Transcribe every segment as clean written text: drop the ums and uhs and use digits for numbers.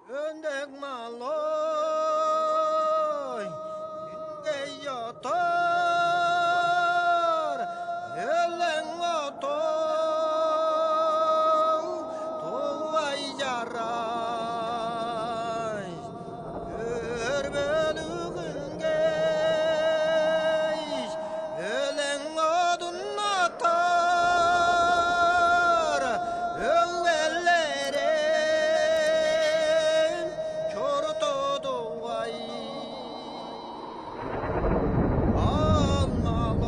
Öndek maloy, inge yatar, elen oton, tovay yaray, örbelüğünge, elen odun atar, övellerim, kör toduvay.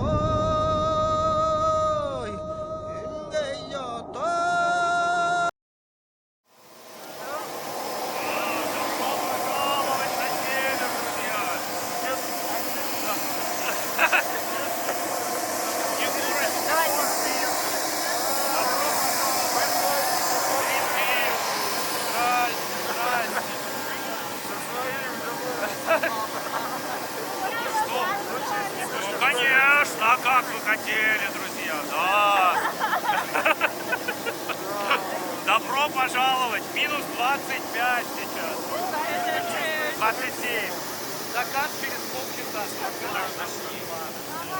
Almaloy, inge yatar. Ну, конечно, а как вы хотели, друзья, да. Добро пожаловать, минус 25 сейчас. 27. Закат через полчаса.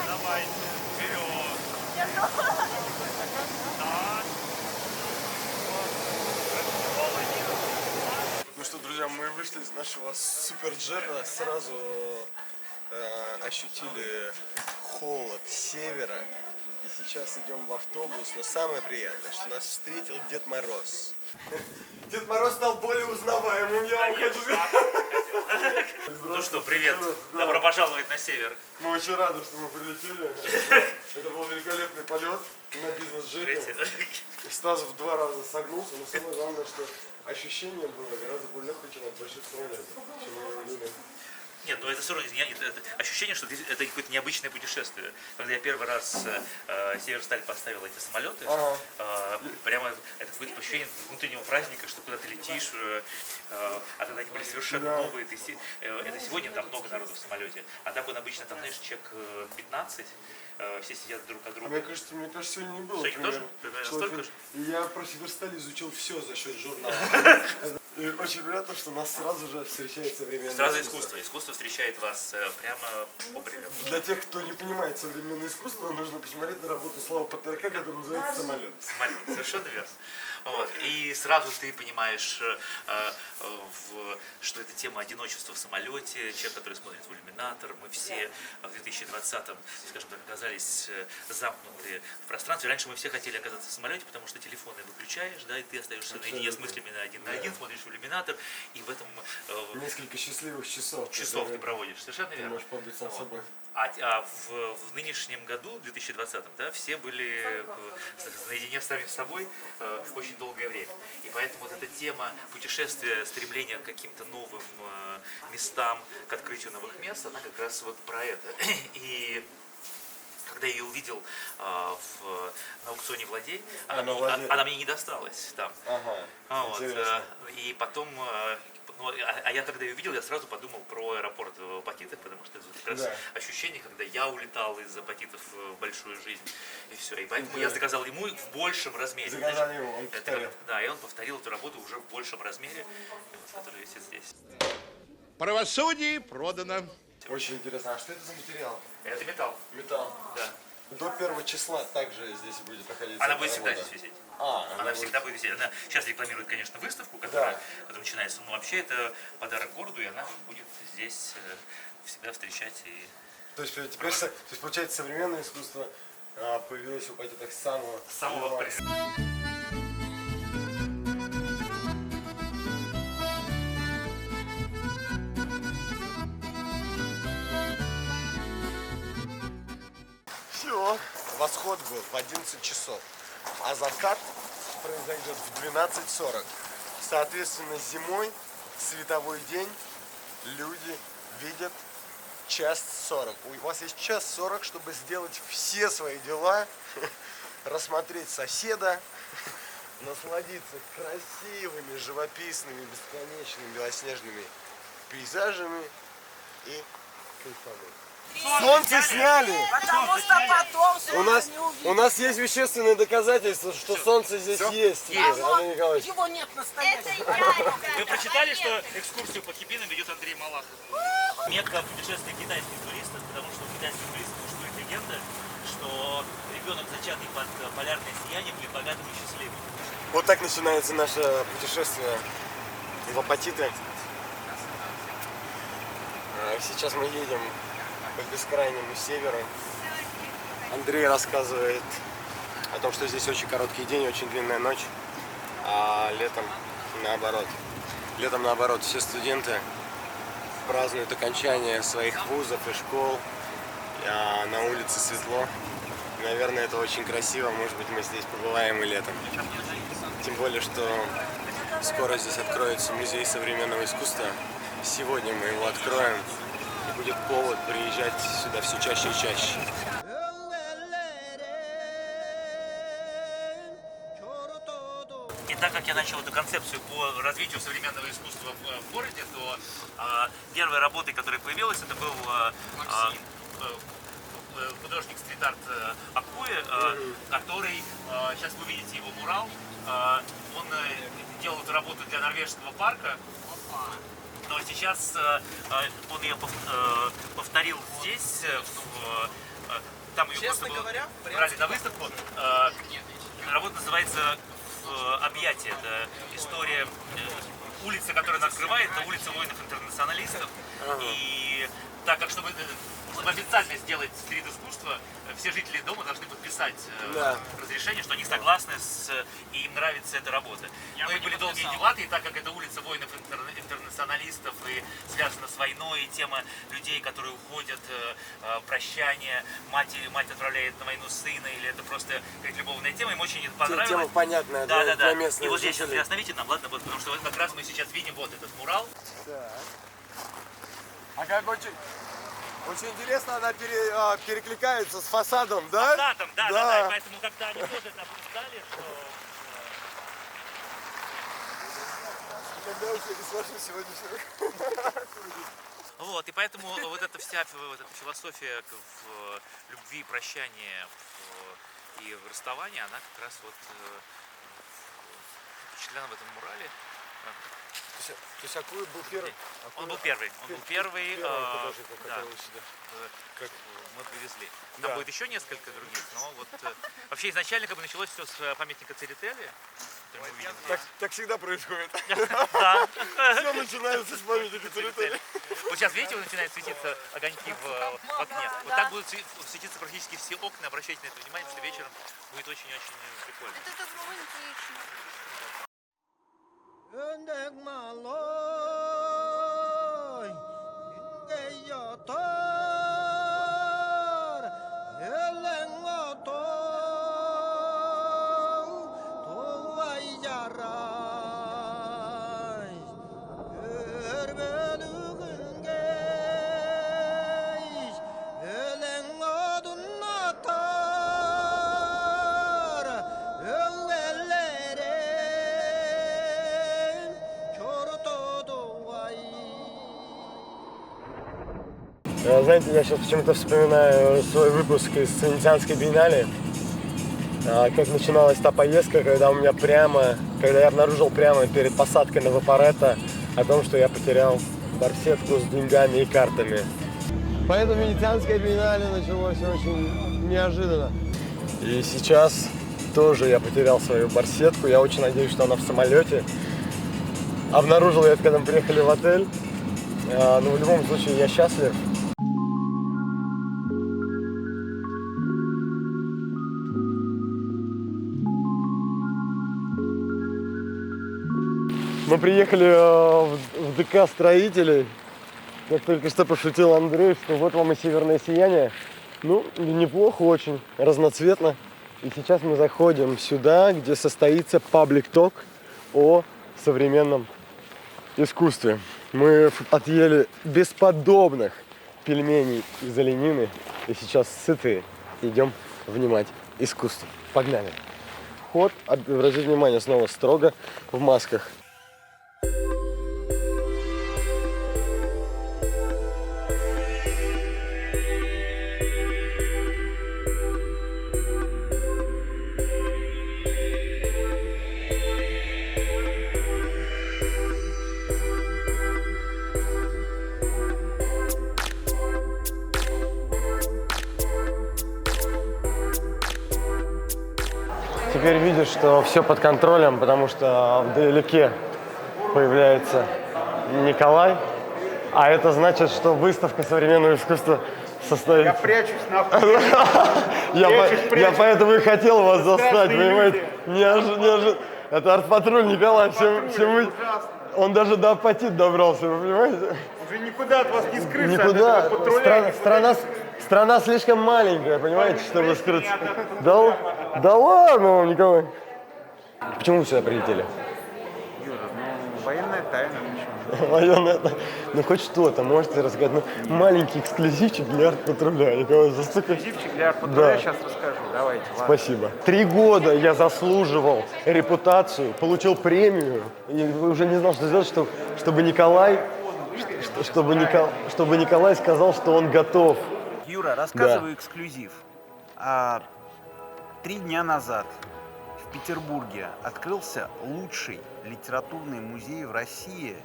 Давайте, вперед. Да. Ну что, друзья, мы вышли из нашего суперджета, сразу ощутили холод севера. И сейчас идем в автобус, но самое приятное, что нас встретил Дед Мороз. Дед Мороз стал более узнаваемым, я вам хочу сказать. Ну что, привет. Добро пожаловать на север. Мы очень рады, что мы прилетели. Это был великолепный полет на бизнес-джете. Стас в 2 раза согнулся, но самое главное, что ощущение было гораздо более легкое, чем от больших самолетов, чем мы любим. Нет, ну это все равно это ощущение, что это какое-то необычное путешествие. Когда я первый раз Северсталь поставил эти самолеты, прямо это какое-то ощущение внутреннего праздника, что куда ты летишь, а тогда они были совершенно новые. Это сегодня там много народу в самолете, а так он обычно там, знаешь, человек 15, все сидят друг от друга. Мне кажется, сегодня не было. Сегодня тоже? Примерно столько же? Я про Северсталь изучил все за счет журнала. И очень приятно, что нас сразу же встречает современное Сразу искусство. Искусство встречает вас прямо вовремя. Для тех, кто не понимает современное искусство, нужно посмотреть на работу Слава Патерка, которая называется «Самолет». Самолет, совершенно верно. Вот. И сразу ты понимаешь, что это тема одиночества в самолете, человек, который смотрит в иллюминатор. Мы все в 2020-м, скажем так, оказались замкнуты в пространстве. Раньше мы все хотели оказаться в самолете, потому что телефоны выключаешь, да, и ты остаешься наедине с мыслями на один, смотришь в иллюминатор, и в этом Несколько счастливых часов. ты проводишь. Совершенно Ты верно. можешь побыть сам собой. А в нынешнем году, в 2020-м, да, все были наедине с самим собой очень долгое время. И поэтому вот эта тема путешествия, стремления к каким-то новым местам, к открытию новых мест, она как раз вот про это. И когда я ее увидел на аукционе «Владей», она мне не досталась там. Вот. И потом... я когда ее увидел, я сразу подумал про аэропорт в Апатитах, потому что это как раз ощущение, когда я улетал из Апатитов в большую жизнь, и все. И поэтому я заказал ему в большем размере. Заказал ему, он повторил. Да, и он повторил эту работу уже в большем размере, которая висит здесь. Правосудие продано. Очень интересно. А что это за материал? Это металл. Металл. Да. До 1 числа также здесь будет находиться. Она будет всегда здесь висеть. Она всегда будет висеть. Она сейчас рекламирует, конечно, выставку, которая начинается, но вообще это подарок городу, и она будет здесь всегда встречать. То есть теперь, получается, современное искусство появилось в Апатитах с самого Все. Восход был в 11 часов, а закат произойдет в 12:40. Соответственно, зимой, световой день, люди видят 1:40. У вас есть 1:40, чтобы сделать все свои дела, рассмотреть соседа, насладиться красивыми, живописными, бесконечными белоснежными пейзажами и кайфануть. Солнце сняли. Потому что потом солнце не увидит. У нас есть вещественные доказательства, что солнце здесь есть. Андрей Николаевич. Его нет настоящего. Вы прочитали, что экскурсию по Хибинам ведет Андрей Малахов? Мекка путешествия китайских туристов, потому что у китайских туристов существует легенда, что ребенок, зачатый под полярное сияние, будет богатым и счастливым. Вот так начинается наше путешествие в Апатиты. Сейчас мы едем по бескрайнему северу. Андрей рассказывает о том, что здесь очень короткий день, очень длинная ночь, а летом наоборот. Летом наоборот все студенты празднуют окончание своих вузов и школ, а на улице светло. Наверное, это очень красиво, может быть, мы здесь побываем и летом. Тем более, что скоро здесь откроется музей современного искусства. Сегодня мы его откроем, и будет повод приезжать сюда все чаще и чаще. И так как я начал эту концепцию по развитию современного искусства в городе, то первой работой, которая появилась, это был художник стрит-арт Акуэ, который, сейчас вы видите его мурал, он делал эту работу для норвежского парка, но сейчас он ее повторил здесь, там ее просто брали на выставку. Работа называется «Объятие». Это история улицы, которую она открывает, это улица воинов-интернационалистов. И так как, чтобы официально сделать стрит-искусство, все жители дома должны подписать разрешение, что они согласны и им нравится эта работа. Ну и были долгие дебаты, и так как это улица воинов-интернационалистов и связана с войной, и тема людей, которые уходят, прощание, мать отправляет на войну сына, или это просто как любовная тема, им очень это понравилось. Тема понятная для местных И вот здесь жителей. остановите нам, ладно, вот, потому что вот как раз мы сейчас видим вот этот мурал. А как очень интересно, она перекликается с фасадом, да? Фасадом, да. Поэтому когда они тоже там ждали, что... Когда уже не сложу сегодняшнего. Вот, и поэтому вот эта вся вот эта философия в любви, прощания и в расставании, она как раз вот впечатлена в этом мурале. То есть Акуэ был первый? Он был первый. Художник, Да, которого сюда. мы привезли. Там будет еще несколько других, но вот вообще изначально как бы началось все с памятника Церетели. Так всегда происходит. Да. Все начинается с памятника Церетели. Вот сейчас, видите, вот начинают светиться огоньки в окне. Вот так будут светиться практически все окна. Обращайте на это внимание, потому что вечером будет очень-очень прикольно. Öndek maloy, inge yatar, elen otor, tovay yaray, erbelüğün geç, elen odun atar, evvellere. Знаете, я сейчас почему-то вспоминаю свой выпуск из Венецианской биеннале, как начиналась та поездка, когда я обнаружил прямо перед посадкой на Вапоретто о том, что я потерял барсетку с деньгами и картами. Поэтому Венецианская биеннале началось очень неожиданно. И сейчас тоже я потерял свою барсетку, я очень надеюсь, что она в самолете. Обнаружил я это, когда мы приехали в отель, но в любом случае я счастлив. Мы приехали в ДК строителей, как только что пошутил Андрей, что вот вам и северное сияние. Ну, неплохо очень, разноцветно. И сейчас мы заходим сюда, где состоится Public Talk о современном искусстве. Мы отъели бесподобных пельменей из оленины и сейчас сытые идем внимать искусству. Погнали! Вход, обратите внимание, снова строго в масках. теперь видишь, что все под контролем, потому что вдалеке появляется Николай, а это значит, что выставка современного искусства состоится. Я прячусь на Я поэтому и хотел вас застать, понимаете? Неожиданно. Это артпатруль Николай, он даже до апатит добрался, вы понимаете? Уже никуда от вас не скрыться. Никуда. От этого патруля. Страна слишком маленькая, понимаете, чтобы скрыться. Да ладно вам, Николай. Почему вы сюда прилетели? Юра, ну, военная тайна, ничего. Военная, ну хоть что-то можете рассказать. Ну, маленький эксклюзивчик для арт-патруля. Николай, Эксклюзивчик для арт-патруля сейчас расскажу. Давайте, ладно. Спасибо. 3 года я заслуживал репутацию, получил премию. И уже не знал, что сделать, чтобы Николай сказал, что он готов. Юра, рассказываю эксклюзив. 3 дня назад в Петербурге открылся лучший литературный музей в России.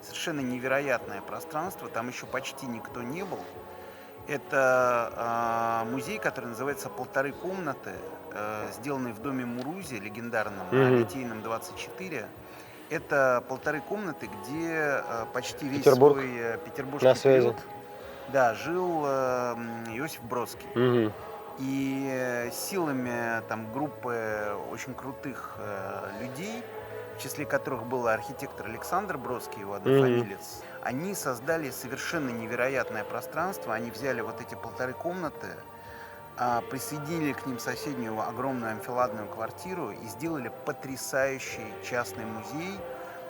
Совершенно невероятное пространство, там еще почти никто не был. Это музей, который называется «Полторы комнаты», сделанный в доме Мурузи, легендарном, на Литейном 24. Это 1,5 комнаты, где почти весь свой петербургский период жил Иосиф Бродский. И силами там группы очень крутых людей, в числе которых был архитектор Александр Бродский, его однофамилец, они создали совершенно невероятное пространство. Они взяли вот эти 1,5 комнаты, присоединили к ним соседнюю огромную амфиладную квартиру и сделали потрясающий частный музей.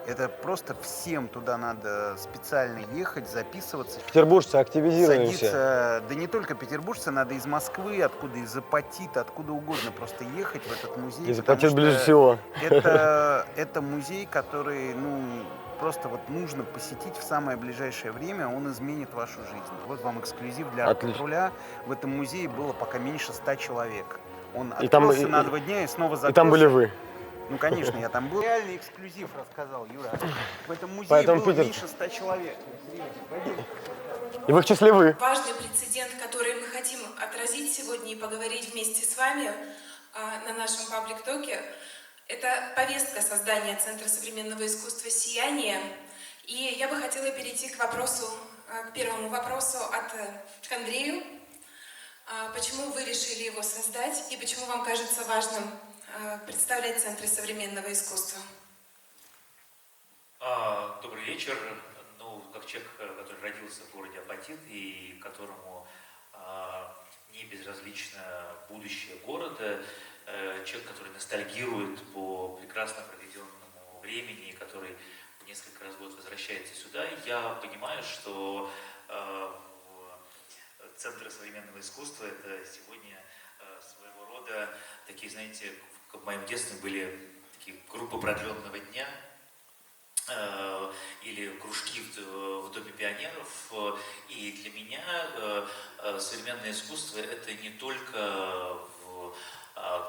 Это просто всем туда надо специально ехать, записываться. Петербуржцы, активизируемся. Да не только петербуржцы, надо из Москвы, откуда, из Апатита, откуда угодно просто ехать в этот музей. Из Апатита ближе всего. Это музей, который, просто вот нужно посетить в самое ближайшее время, он изменит вашу жизнь. Вот вам эксклюзив для арт-патруля. В этом музее было пока меньше 100 человек. Он открылся на 2 дня и снова закрылся. И там были вы. Ну, конечно, я там был. Реальный эксклюзив рассказал, Юра. В этом музее было меньше 100 человек. И в их числе вы. Важный прецедент, который мы хотим отразить сегодня и поговорить вместе с вами на нашем паблик-токе, это повестка создания Центра современного искусства «Сияние». И я бы хотела перейти к первому вопросу к Андрею. Почему вы решили его создать и почему вам кажется важным представлять Центры современного искусства? Добрый вечер. Как человек, который родился в городе Апатит и которому не безразлично будущее города, человек, который ностальгирует по прекрасно проведенному времени, который несколько раз в год возвращается сюда, я понимаю, что Центры современного искусства — это сегодня своего рода такие, знаете, в моем детстве были такие группы продленного дня или кружки в Доме пионеров. И для меня современное искусство — это не только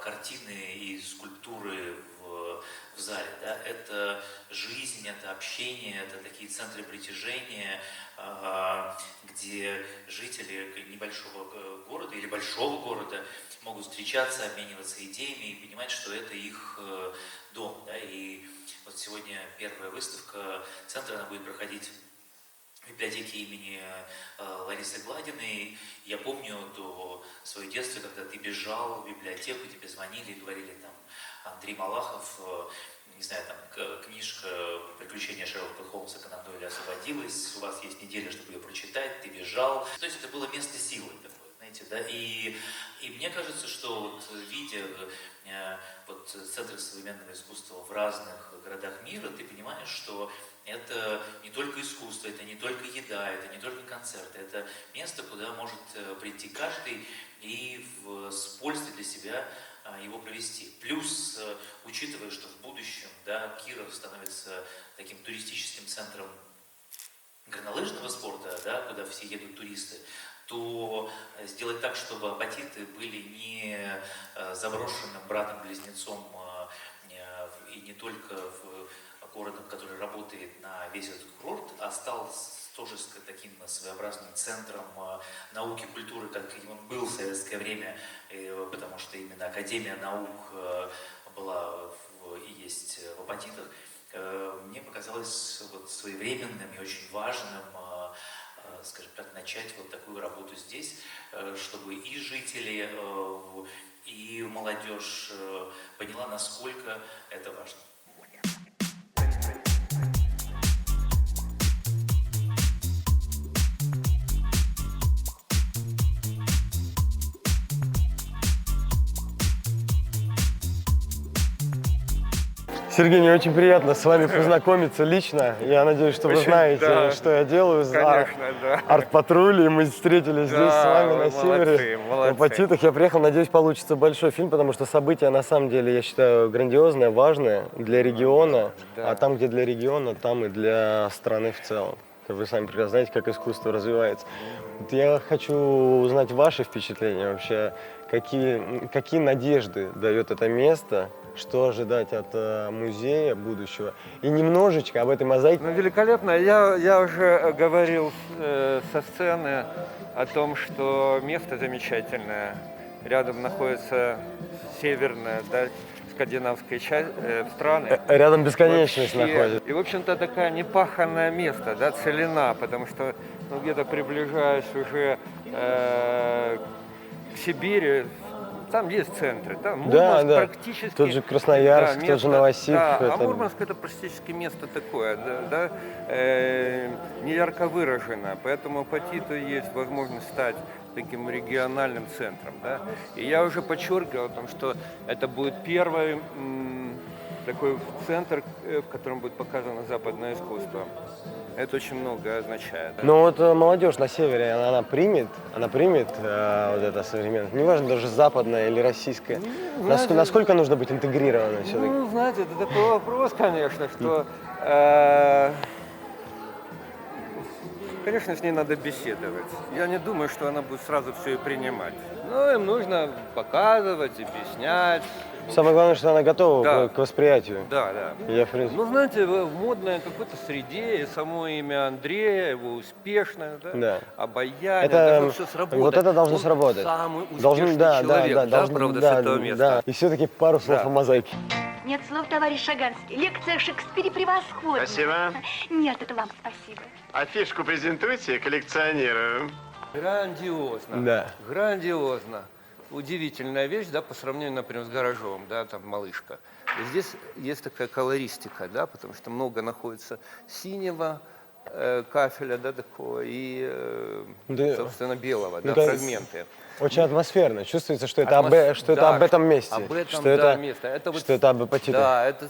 картины и скульптуры в зале, да? Это жизнь, это общение, это такие центры притяжения, где жители небольшого города или большого города могут встречаться, обмениваться идеями и понимать, что это их дом. Да? И вот сегодня первая выставка центра, она будет проходить в библиотеке имени Ларисы Гладиной. Я помню свое детство, когда ты бежал в библиотеку, тебе звонили и говорили, там, Андрей Малахов, не знаю, там, книжка «Приключения Шерлока Холмса Конан Дойля» освободилась, у вас есть неделя, чтобы ее прочитать, ты бежал. То есть это было место силы такое, знаете, да, и мне кажется, что вот видя вот центры современного искусства в разных городах мира, ты понимаешь, что это не только искусство, это не только еда, это не только концерты, это место, куда может прийти каждый и с пользой для себя его провести. Плюс, учитывая, что в будущем, да, Киров становится таким туристическим центром горнолыжного спорта, да, куда все едут туристы, то сделать так, чтобы Апатиты были не заброшенным братом-близнецом и не только городом, который работает на весь этот курорт, а стал тоже таким своеобразным центром науки, культуры, как он был в советское время, потому что именно Академия наук была и есть в Апатитах, мне показалось вот своевременным и очень важным, скажем так, начать вот такую работу здесь, чтобы и жители, и молодежь поняла, насколько это важно. Сергей, мне очень приятно с вами познакомиться лично. Я надеюсь, что вы знаете, что я делаю за Арт-патруль, и мы встретились здесь с вами на севере, в Апатитах. Я приехал, надеюсь, получится большой фильм, потому что событие, на самом деле, я считаю, грандиозное, важное для региона, а там, где для региона, там и для страны в целом. Вы сами прекрасно знаете, как искусство развивается. Вот я хочу узнать ваши впечатления вообще, какие надежды дает это место, что ожидать от музея будущего. И немножечко об этой мозаике. Ну, великолепно. Я уже говорил со сцены о том, что место замечательное. Рядом находится северная, да, скандинавская часть страны. Рядом бесконечность вообще, находится. И, в общем-то, такое непаханное место, да, целина, потому что где-то приближаясь уже к Сибири, там есть центры, да, Мурманск практически... Тот же Красноярск, да, тот же Новосиб. Да, а Мурманск это практически место такое, не ярко выражено, поэтому Апатиту есть возможность стать таким региональным центром, да. И я уже подчеркивал о том, что это будет первый такой центр, в котором будет показано западное искусство. Это очень много означает. Да? Но вот молодежь на севере, она примет вот это современное, неважно, даже западное или российское. Насколько нужно быть интегрированным все-таки? Ну, знаете, это такой вопрос, конечно, что, конечно, с ней надо беседовать. Я не думаю, что она будет сразу все и принимать. Но им нужно показывать, объяснять. Самое главное, что она готова к восприятию. Да, да. Я, в принципе... Ну, знаете, в модной какой-то среде, и само имя Андрея, его успешное, обаяние, должно все сработать. Вот это должно сработать. Самый успешный человек, правда, с этого места. Да. И все-таки пару слов о мозаике. Нет слов, товарищ Шаганский. Лекция о Шекспире превосходна. Спасибо. Нет, это вам спасибо. Афишку презентуйте коллекционеру. Грандиозно. Да. Грандиозно. Удивительная вещь, да, по сравнению, например, с гаражом, да, там малышка. И здесь есть такая колористика, да, потому что много находится синего кафеля, да, такого, и, собственно, белого, да, фрагменты. Очень атмосферно. Чувствуется, что это об этом месте. Об этом, что это место. Что это об Апатитах. Да, это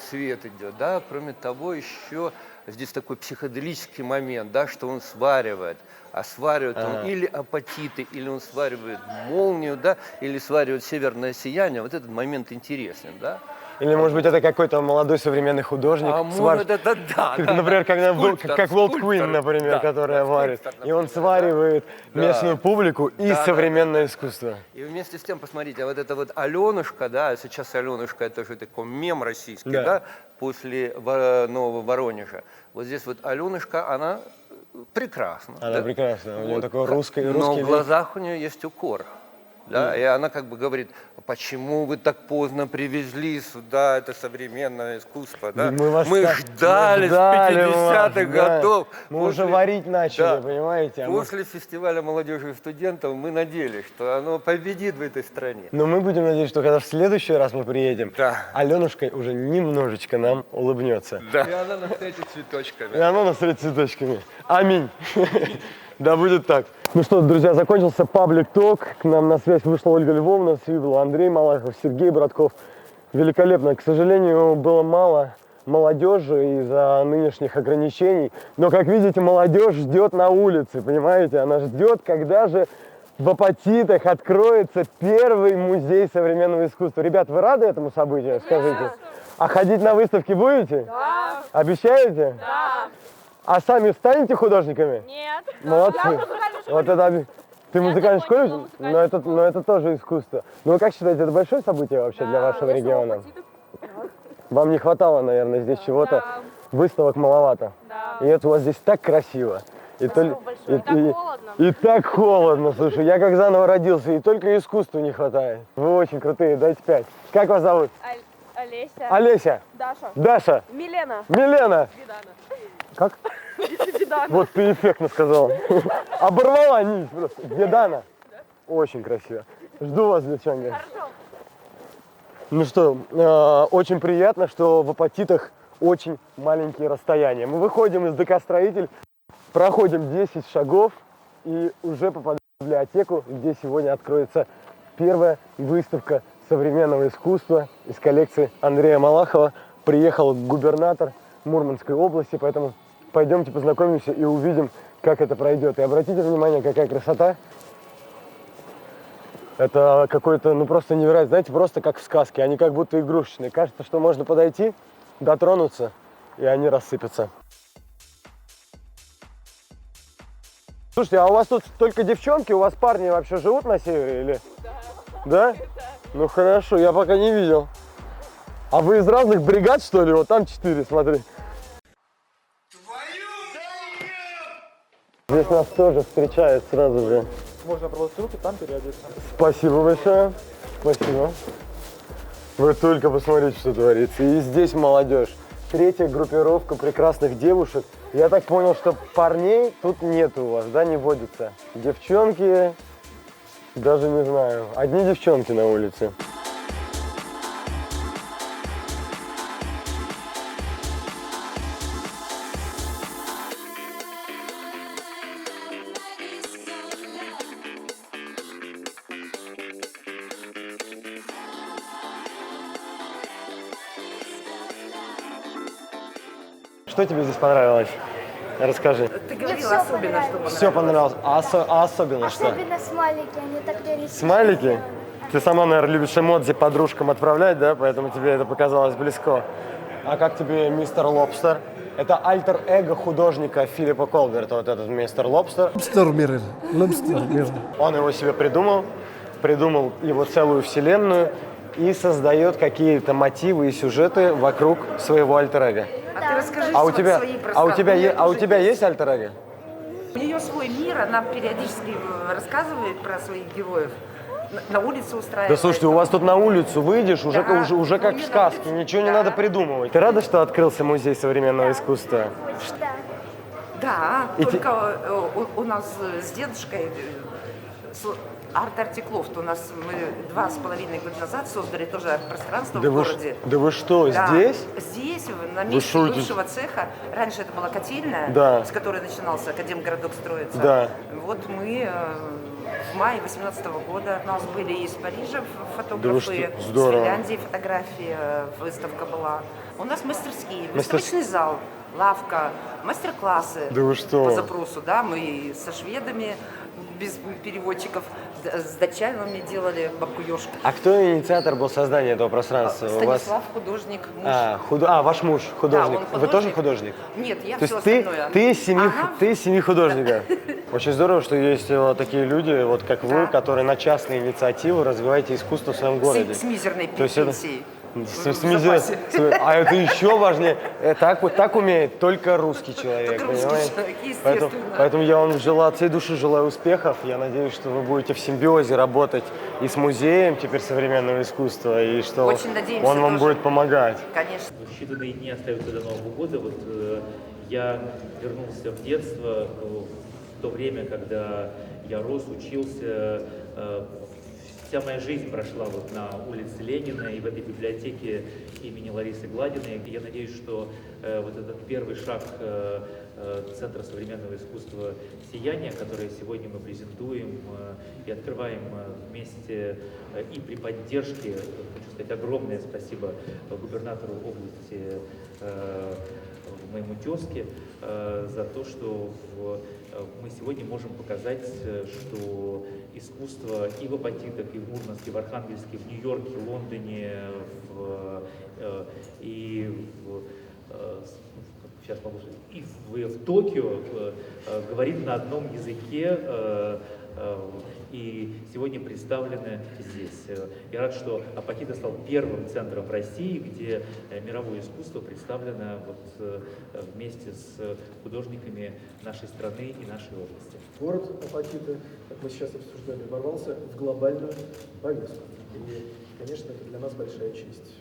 цвет идет, да. Кроме того, еще здесь такой психоделический момент, да, что он сваривает. А сваривает он или апатиты, или он сваривает молнию, да, или сваривает северное сияние. Вот этот момент интересен, да. Или, может быть, это какой-то молодой современный художник. Например, как Волт Куин, например, которая варит. И он сваривает местную публику и современное искусство. И вместе с тем, посмотрите, вот это вот Аленушка, да, сейчас Аленушка, это же такой мем российский, да, после Нового Воронежа. Вот здесь вот Аленушка, она прекрасна. Она прекрасна, у нее такой русский но в глазах у нее есть укор. Да? И она как бы говорит, почему вы так поздно привезли сюда это современное искусство, да? Мы ждали с 50-х годов. Мы уже варить начали, понимаете? После фестиваля молодежи и студентов мы надеялись, что оно победит в этой стране. Но мы будем надеяться, что когда в следующий раз мы приедем, Аленушка уже немножечко нам улыбнется. Да. И она нас встретит цветочками. И она нас встретит цветочками. Аминь. Да будет так. Ну что, друзья, закончился паблик ток. К нам на связь вышла Ольга Львовна, с был Андрей Малахов, Сергей Братков. Великолепно. К сожалению, было мало молодежи из-за нынешних ограничений. Но, как видите, молодежь ждет на улице, понимаете? Она ждет, когда же в Апатитах откроется первый музей современного искусства. Ребят, вы рады этому событию? Скажите. А ходить на выставки будете? Да. Обещаете? Да. А сами станете художниками? Нет. Молодцы. Вот это... Ты в музыкальной школе? Но это тоже искусство. Ну, вы как считаете, это большое событие вообще для вашего региона? Вам не хватало, наверное, здесь чего-то? Выставок маловато. И это у вас здесь так красиво. И так холодно, слушай. Я как заново родился, и только искусству не хватает. Вы очень крутые, дайте 5. Как вас зовут? Олеся. Олеся. Даша. Даша. Милена. Милена. Видана. Как? Видана. Вот ты эффектно сказала. Оборвала нить просто. Видана. Очень красиво. Жду вас, девчонки. Хорошо. Ну что, очень приятно, что в Апатитах очень маленькие расстояния. Мы выходим из ДК «Строитель», проходим 10 шагов и уже попадаем в библиотеку, где сегодня откроется первая выставка современного искусства из коллекции Андрея Малахова. Приехал губернатор Мурманской области, поэтому пойдемте познакомимся и увидим, как это пройдет. И обратите внимание, какая красота. Это какой-то, ну просто невероятно, знаете, просто как в сказке. Они как будто игрушечные. Кажется, что можно подойти, дотронуться, и они рассыпятся. Слушайте, а у вас тут только девчонки? У вас парни вообще живут на севере или? Да. Да? Ну хорошо, я пока не видел. А вы из разных бригад, что ли? Вот там 4, смотри. Здесь нас тоже встречают сразу же. Можно просто руки там переодеться. Спасибо большое. Спасибо. Вы только посмотрите, что творится. И здесь молодежь. Третья группировка прекрасных девушек. Я так понял, что парней тут нет у вас, да, не водится? Девчонки, даже не знаю. Одни девчонки на улице. Что тебе здесь понравилось? Расскажи. Ты говорила особенно, что понравилось. Все понравилось. А особенно что? Особенно смайлики, они так реалистичны. Смайлики? Ты сама, наверное, любишь эмодзи подружкам отправлять, да? Поэтому тебе это показалось близко. А как тебе мистер Лобстер? Это альтер-эго художника Филиппа Колберта, вот этот мистер Лобстер. Лобстер. Он его себе придумал его целую вселенную и создает какие-то мотивы и сюжеты вокруг своего альтер-эго. А ты расскажи А у тебя, свои у тебя есть альтер-эго? У нее свой мир, она периодически рассказывает про своих героев. На улице устраивает. Да слушайте, у вас тут на улицу выйдешь, уже как в сказке, ничего не надо придумывать. Ты рада, что открылся музей современного искусства? Да, только у нас с дедушкой арт-артиклофт. У нас мы 2,5 года назад создали тоже арт-пространство в городе. Да вы что, здесь? Здесь, на месте бывшего цеха. Раньше это была котельная, с которой начинался Академгородок строиться. Да. Вот мы в мае 2018 года у нас были из Парижа фотографы, с Финляндии фотографии, выставка была. У нас мастерские, выставочный зал, лавка, мастер-классы по запросу. Да, мы со шведами, без переводчиков, с датчанами делали бабку Ёшку. А кто инициатор был создания этого пространства? Станислав, художник, муж. Ваш муж художник. Да, Вы тоже художник? Нет, я То все есть остальное. ты из семи художников. Очень здорово, что есть вот такие люди, вот как вы, которые на частные инициативы развиваете искусство в своем городе. С мизерной пенсией. А это еще важнее. Так умеет только русский человек, понимаете? Поэтому я вам от всей души желаю успехов. Я надеюсь, что вы будете в симбиозе работать и с музеем теперь современного искусства, и что он вам будет помогать. Конечно. Считанные дни остаются до Нового года. Вот я вернулся в детство, в то время, когда я рос, учился. Вся моя жизнь прошла вот на улице Ленина и в этой библиотеке имени Ларисы Гладиной. Я надеюсь, что вот этот первый шаг Центра современного искусства «Сияние», который сегодня мы презентуем и открываем вместе и при поддержке, хочу сказать огромное спасибо губернатору области, моему тезке, за то, что мы сегодня можем показать, что искусство и в Апатитах, и в Мурманске, в Архангельске, в Нью-Йорке, в Лондоне, и в Токио говорит на одном языке и сегодня представлены здесь. Я рад, что Апатиты стал первым центром в России, где мировое искусство представлено вот вместе с художниками нашей страны и нашей области. Город Апатиты, как мы сейчас обсуждали, ворвался в глобальную повестку. И, конечно, это для нас большая честь.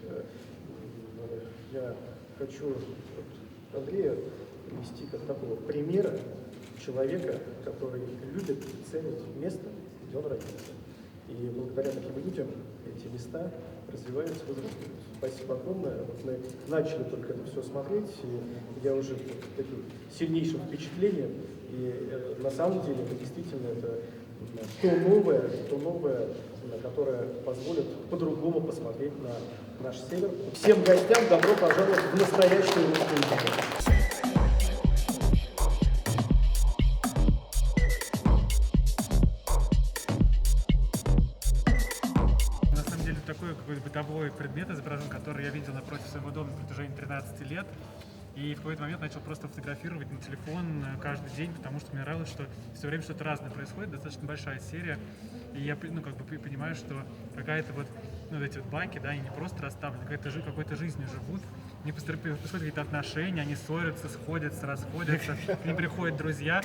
я хочу вот Андрея привести как такого примера человека, который любит и ценит место, где он родился. И благодаря таким людям эти места развиваются, возрастают. Спасибо огромное. Вот мы начали только это все смотреть, и я уже под таким сильнейшим впечатлением. И на самом деле это действительно то новое, которое позволит по-другому посмотреть на наш север. Всем гостям добро пожаловать в настоящую русскую землю. Такой какой-то бытовой предмет изображен, который я видел напротив своего дома на протяжении 13 лет. И в какой-то момент начал просто фотографировать на телефон каждый день, потому что мне нравилось, что все время что-то разное происходит, достаточно большая серия. И я понимаю, что какая-то эти банки, да, они не просто расставлены, какой-то жизнью живут. Не происходят какие-то отношения, они ссорятся, сходятся, расходятся, к ним приходят друзья.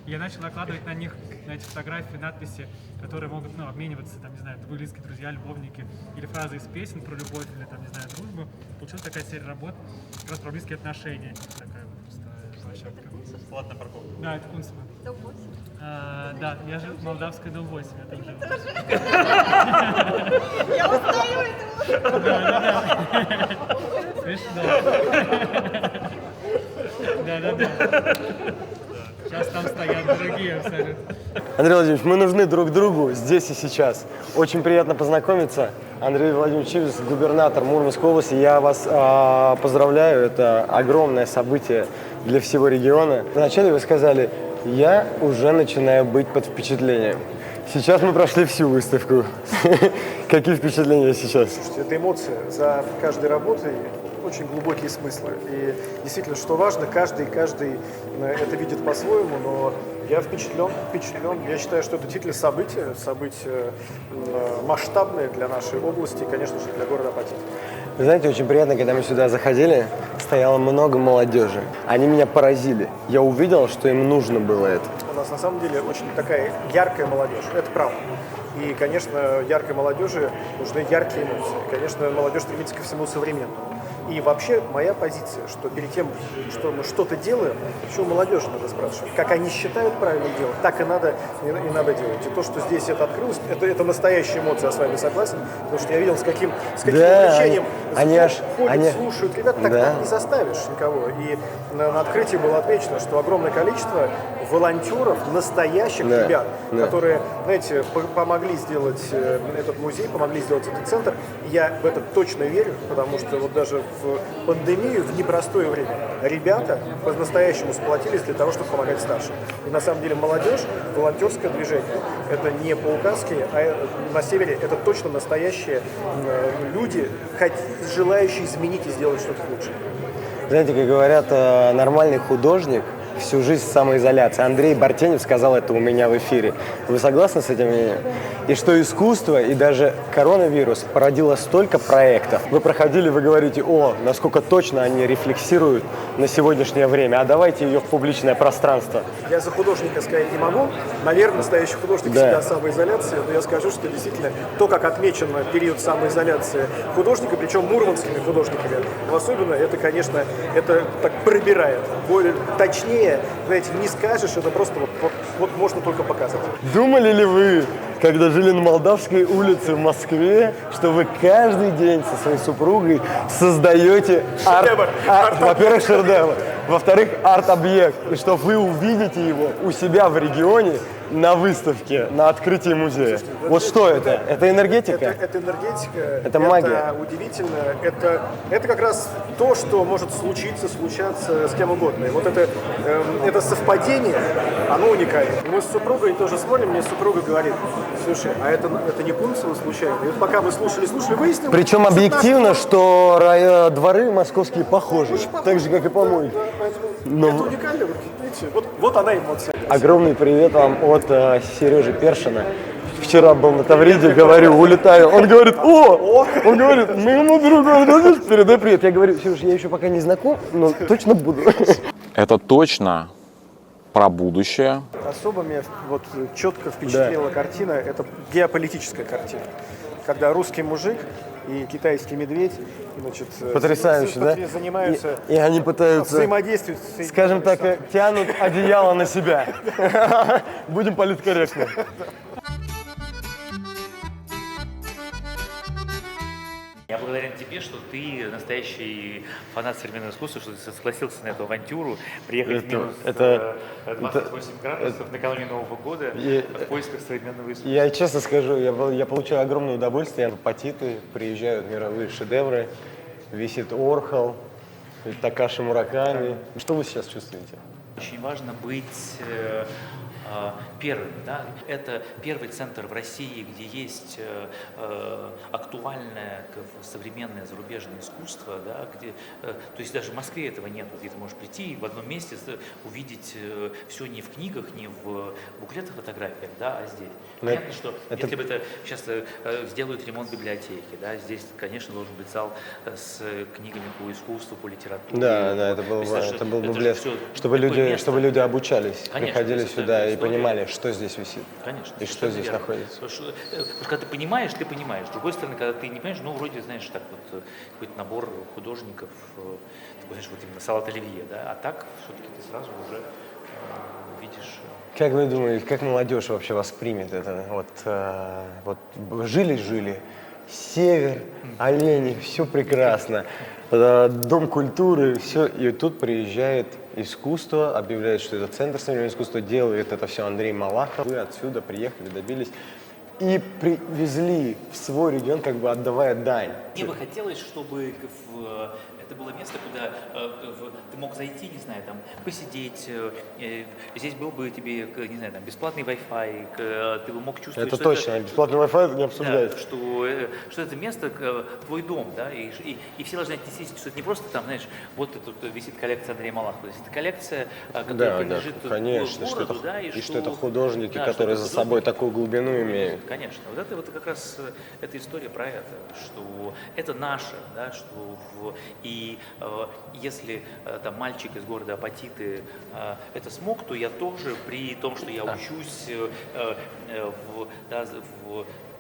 И я начал накладывать на них, на эти фотографии, надписи, которые могут обмениваться, там, не знаю, близкие друзья, любовники, или фразы из песен про любовь, или, там, не знаю, дружбу. Получилась такая серия работ как раз про близкие отношения. Такая просто площадка. Ладно, парковка. Да, это Кунцево. Дом 8? Да, я жил в Молдавской, дом 8. Я там жил. Я узнаю это. Да. Смешно. Да. Сейчас там стоят другие абсолютно. Андрей Владимирович, мы нужны друг другу здесь и сейчас. Очень приятно познакомиться. Андрей Владимирович Чибис, губернатор Мурманской области. Я вас поздравляю. Это огромное событие для всего региона. Вначале вы сказали, я уже начинаю быть под впечатлением. Сейчас мы прошли всю выставку. Какие впечатления сейчас? Слушайте, это эмоции. За каждой работой очень глубокие смыслы. И действительно, что важно, каждый это видит по-своему, но я впечатлен. Я считаю, что это действительно событие масштабное для нашей области и, конечно же, для города Апатит. Вы знаете, очень приятно, когда мы сюда заходили, стояло много молодежи. Они меня поразили. Я увидел, что им нужно было это. У нас на самом деле очень такая яркая молодежь, это правда. И, конечно, яркой молодежи нужны яркие эмоции. Конечно, молодежь стремится ко всему современному. И вообще моя позиция, что перед тем, что мы что-то делаем, еще у молодежи надо спрашивать, как они считают правильно делать, так и надо делать. И то, что здесь это открылось, это настоящая эмоция, я с вами согласен, потому что я видел, с каким увлечением ходят, слушают. Ребята, так не заставишь никого. И на открытии было отмечено, что огромное количество волонтеров, настоящих ребят, которые, знаете, помогли сделать этот музей, помогли сделать этот центр. Я в это точно верю, потому что вот даже в пандемию, в непростое время, ребята по-настоящему сплотились для того, чтобы помогать старшим. И на самом деле молодежь, волонтерское движение, это не по указке, а на севере это точно настоящие люди, желающие изменить и сделать что-то лучше. Знаете, как говорят, нормальный художник всю жизнь в самоизоляции. Андрей Бартенев сказал это у меня в эфире. Вы согласны с этим мнением? И что искусство и даже коронавирус породило столько проектов. Вы проходили, вы говорите, насколько точно они рефлексируют на сегодняшнее время, а давайте ее в публичное пространство. Я за художника сказать не могу. Наверное, настоящий художник всегда в самоизоляции, но я скажу, что действительно то, как отмечен период самоизоляции художника, причем мурманскими художниками, но особенно это, конечно, это так пробирает. Более точнее, знаете, не скажешь, это просто вот можно только показать. Думали ли вы, когда жили на Молдавской улице в Москве, что вы каждый день со своей супругой создаете во-первых, шедевр, во-вторых, арт-объект, и что вы увидите его у себя в регионе на выставке, на открытии музея? Слушайте, вот что это? Это энергетика? Это энергетика. Это магия. Это удивительно. Это как раз то, что может случаться с кем угодно. И вот это совпадение, оно уникально. И мы с супругой тоже смотрим, мне супруга говорит, слушай, а это не Кунцево случайно? И вот пока мы слушали, выяснилось... Причем объективно, что дворы московские похожи, так же, как и помойки. Это уникально, видите, вот она эмоция. Огромный привет вам от Сережи Першина. Вчера был на Тавриде, говорю, улетаю. Он говорит, он говорит, моему другу, передай привет. Я говорю, Сереж, я еще пока не знаком, но точно буду. Это точно про будущее. Особо меня четко впечатлила картина, это геополитическая картина. Когда русский мужик и китайский медведь, и, значит, Потрясающе, да? занимаются И они пытаются, взаимодействовать с скажем так, тянут одеяло на себя. Будем политкорректны. Я благодарен тебе, что ты настоящий фанат современного искусства, что ты согласился на эту авантюру, приехать в минус 28 градусов накануне Нового года в поисках современного искусства. Я честно скажу, я получаю огромное удовольствие. Апатиты, приезжают мировые шедевры, висит Орхол, Такаши Мураками. Что вы сейчас чувствуете? Очень важно быть первым. Да? Это первый центр в России, где есть актуальное современное зарубежное искусство, да? Где, то есть даже в Москве этого нет, где ты можешь прийти и в одном месте увидеть все не в книгах, не в буклетах, фотографиях, да, а здесь. Понятно, что если бы это сейчас сделают ремонт библиотеки, да, здесь, конечно, должен быть зал с книгами по искусству, по литературе. Да, это был бы блеск, чтобы люди обучались, конечно, приходили сюда и понимали, что здесь висит. Конечно. И что здесь находится. Потому что когда ты понимаешь, ты понимаешь. С другой стороны, когда ты не понимаешь, ну, вроде, знаешь, так вот, какой-то набор художников, такой, знаешь, вот именно салат оливье, да, а так все-таки ты сразу уже видишь. Как вы думаете, как молодежь вообще воспримет это? Вот жили, север, олени, все прекрасно, дом культуры, все, и тут приезжает искусство, объявляет, что это центр современного искусства, делает это все Андрей Малахов. Вы отсюда приехали, добились и привезли в свой регион, как бы отдавая дань. Мне бы хотелось, чтобы это было место, куда ты мог зайти, не знаю, там, посидеть, здесь был бы тебе, не знаю, там, бесплатный Wi-Fi, ты бы мог чувствовать, это что точно, это, бесплатный Wi-Fi это не обсуждается. Да, что это место, твой дом, да, и все должны отнестись, что это не просто там, знаешь, вот тут висит коллекция Андрея Малахова, то есть это коллекция, которая принадлежит конечно, городу, что да, и что это художники, да, которые за собой такую глубину имеют. Конечно, вот это вот как раз эта история про это, что это наше, да, что и если там мальчик из города Апатиты это смог, то я тоже, при том, что я учусь,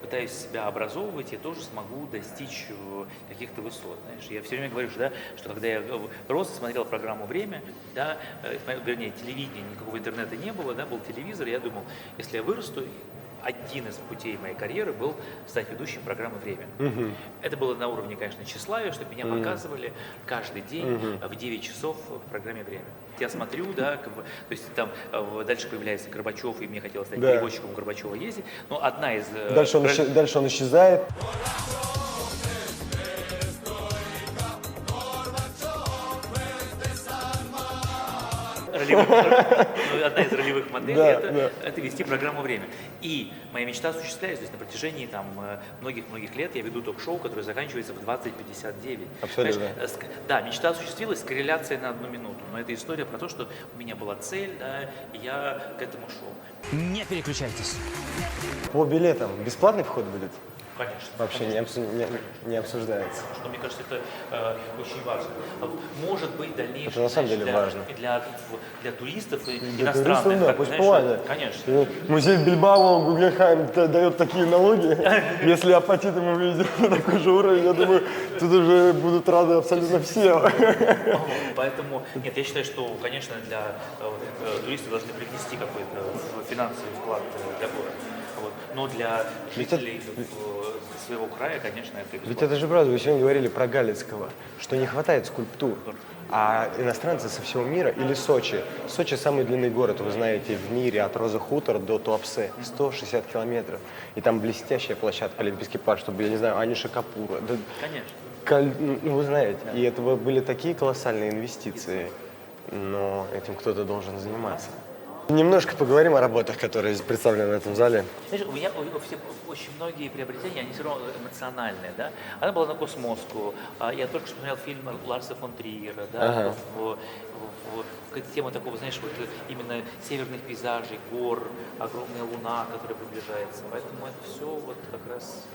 пытаюсь себя образовывать, я тоже смогу достичь каких-то высот. Знаешь. Я все время говорю, что когда я рос, смотрел программу «Время», да, вернее, телевидения, никакого интернета не было, да, был телевизор, я думал, если я вырасту, один из путей моей карьеры был стать ведущим программы «Время». Это было на уровне, конечно, тщеславия, чтобы меня показывали каждый день в 9 часов в программе «Время». Я смотрю, да, то есть там дальше появляется Горбачев, и мне хотелось стать переводчиком у Горбачева ездить, но одна из... Дальше он исчезает. Одна из ролевых моделей это вести программу «Время». И моя мечта осуществляется, то есть на протяжении там многих-многих лет я веду ток-шоу, которое заканчивается в 20:59. Абсолютно. Да, мечта осуществилась с корреляцией на 1 минуту, но это история про то, что у меня была цель, да, и я к этому шел. Не переключайтесь. По билетам бесплатный вход будет? Конечно. Вообще не обсуждается. Что, мне кажется, это очень важно. Может быть, дальнейшее это на самом деле важно. Для туристов и для иностранных. Туристов, да, пусть платят. Конечно. Музей Бильбао, Гугенхайм дает такие налоги. Если Апатиты мы увидим на такой же уровень, я думаю, тут уже будут рады абсолютно все. Поэтому, нет, я считаю, что, конечно, для туристов должны привнести какой-то финансовый вклад для города. Вот. Но для жителей своего края, конечно, это бесплатно. Ведь это же правда, вы сегодня говорили про Галицкого, что не хватает скульптур. А иностранцы со всего мира, или Сочи. Сочи самый длинный город, вы знаете, в мире, от Роза Хутор до Туапсе, 160 километров. И там блестящая площадка, Олимпийский парк, чтобы, я не знаю, Аниша Капура. Да, конечно. Ну, вы знаете, и это были такие колоссальные инвестиции, но этим кто-то должен заниматься. Немножко поговорим о работах, которые представлены в этом зале. Знаешь, у меня очень многие приобретения, они все равно эмоциональные, да. Она была на Космоску, я только что смотрел фильм Ларса фон Триера, да, тема такого, знаешь, вот именно северных пейзажей, гор, огромная луна, которая приближается. Поэтому это все вот как раз...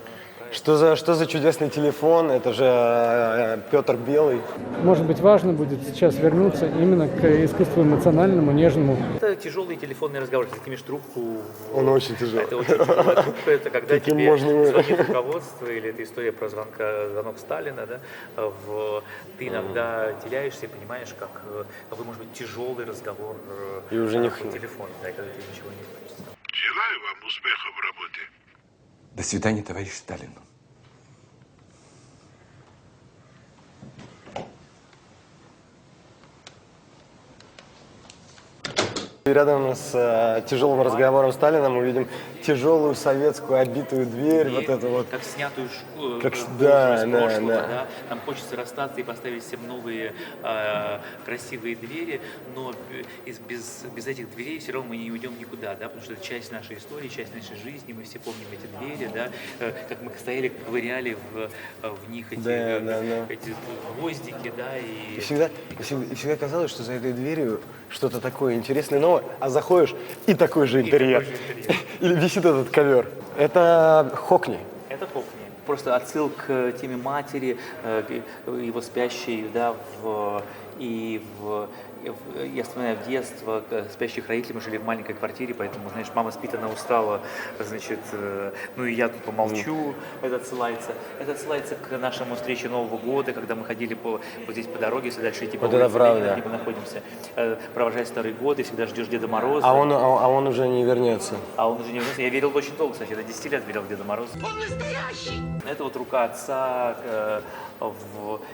Что за чудесный телефон? Это же Петр Белый. Может быть, важно будет сейчас вернуться именно к искусству эмоциональному, нежному. Это тяжелый тяжелый телефонный разговор, если ты имеешь трубку. Он очень тяжелый. Это очень тяжелая трубка, это когда Каким тебе можно... звонит руководство, или это история про звонок Сталина, да, ты иногда теряешься и понимаешь, какой может быть тяжелый разговор и уже не по телефону, да, когда тебе ничего не хочется. Желаю вам успеха в работе. До свидания, товарищ Сталин. И рядом с тяжелым разговором с Сталином мы видим тяжелую советскую обитую дверь, вот это вот. Как снятую школу как, из да, прошлого, да. Да? Нам хочется расстаться и поставить всем новые красивые двери, но без этих дверей все равно мы не уйдем никуда, да? Потому что это часть нашей истории, часть нашей жизни, мы все помним эти двери, да? Как мы стояли, ковыряли в них эти гвоздики, да, И всегда казалось, что за этой дверью что-то такое интересное, новое, а заходишь и такой же интерьер. Или висит этот ковер. Это Хокни. Это Хокни. Просто отсыл к теме матери, его спящей, да, я вспоминаю в детство спящих родителей, мы жили в маленькой квартире, поэтому, знаешь, мама спит, она устала, значит, ну и я тут помолчу, это отсылается к нашему встрече Нового года, когда мы ходили вот здесь по дороге, если дальше идти по улице, где мы находимся, провожая Старый год, и всегда ждешь Деда Мороза. А он уже не вернется. Я верил очень долго, кстати, до 10 лет верил в Деда Мороза. Он настоящий! Это вот рука отца,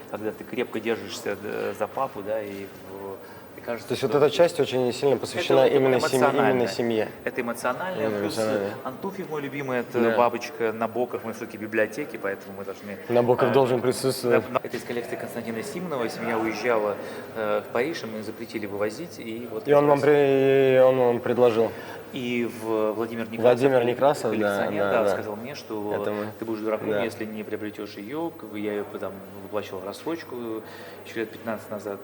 когда ты крепко держишься за папу, да, и кажется, то есть вот эта часть очень сильно посвящена именно семье. Это эмоционально. Плюс Антуфьев мой любимый, это бабочка Набоков, мы все-таки в библиотеке, поэтому мы должны... Набоков должен присутствовать. Это из коллекции Константина Симонова. Семья уезжала в Париж, и мы запретили вывозить. И он вам предложил? И Владимир Некрасов, коллекционер, сказал мне, что ты будешь дураком, если не приобретешь ее. Я ее потом выплачивал в рассрочку еще лет 15 назад.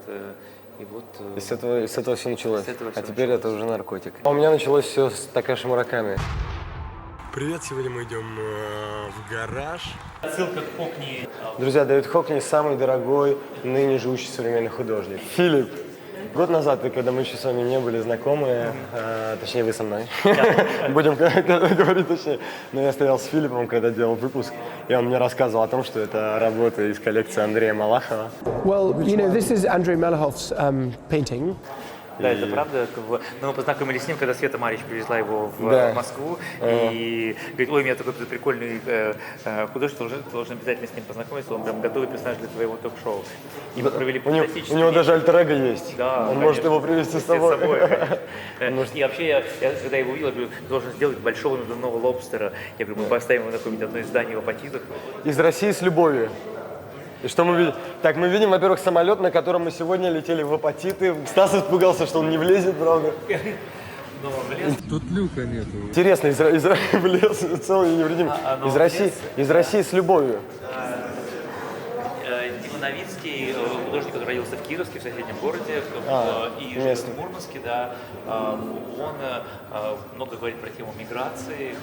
И вот... И с этого все началось. А теперь это уже наркотик. У меня началось все с Такаши Мураками. Привет, сегодня мы идем в гараж. Отсылка к Хокни. Друзья, Дэвид Хокни самый дорогой, ныне живущий современный художник. Филипп. Год назад, когда мы еще с вами не были знакомы, точнее вы со мной, будем говорить точнее, но я стоял с Филиппом, когда делал выпуск, и он мне рассказывал о том, что это работа из коллекции Андрея Малахова. Well, this is Andrei Malakhov's painting. Да, это правда. Но мы познакомились с ним, когда Света Марич привезла его в Москву. И говорит, ой, у меня такой прикольный художник, ты должен обязательно с ним познакомиться, он прям готовый персонаж для твоего ток-шоу. И мы провели фантастический У него даже альтер-эго есть. Да, он может его привезти с собой. И вообще, я когда его увидел, я говорю, ты должен сделать большого надувного лобстера. Я говорю, мы поставим его на какое-нибудь одно из зданий в Апатитах. Из России с любовью. И что мы видим? Так, мы видим, во-первых, самолет, на котором мы сегодня летели в Апатиты. Стас испугался, что он не влезет, правда? Тут люка нету. Интересно, влез целый и невредимый. Из России с любовью. Дима Новицкий, художник, который родился в Кировске, в соседнем городе, и живет в Мурманске, да, он много говорит про тему миграции,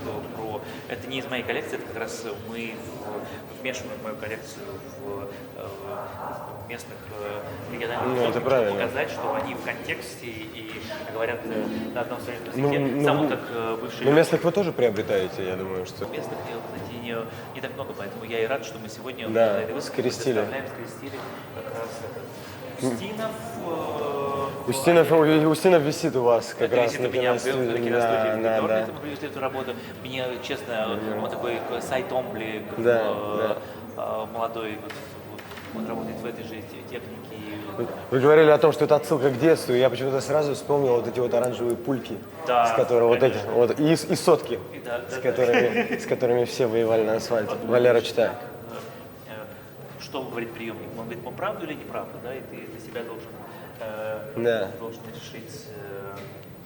это не из моей коллекции, это как раз мы вмешиваем мою коллекцию в местных региональных художников, чтобы показать, что они в контексте и говорят на одном языке. Сам как бывший... Но местных вы тоже приобретаете, я думаю, что... Местных, кстати, не так много, поэтому я и рад, что мы сегодня скрестили как раз Устинов висит у вас как раз на киностудии. Мы привезли эту работу. Мне, честно, он такой сайт-омбли, молодой, он работает в этой же технике. Вы говорили о том, что это отсылка к детству, и я почему-то сразу вспомнил вот эти вот оранжевые пульки, с которыми и сотки, с которыми все воевали на асфальте. Валера, читай. Что говорит приемник? Он говорит, он правду или неправду, да, и ты для себя должен решить.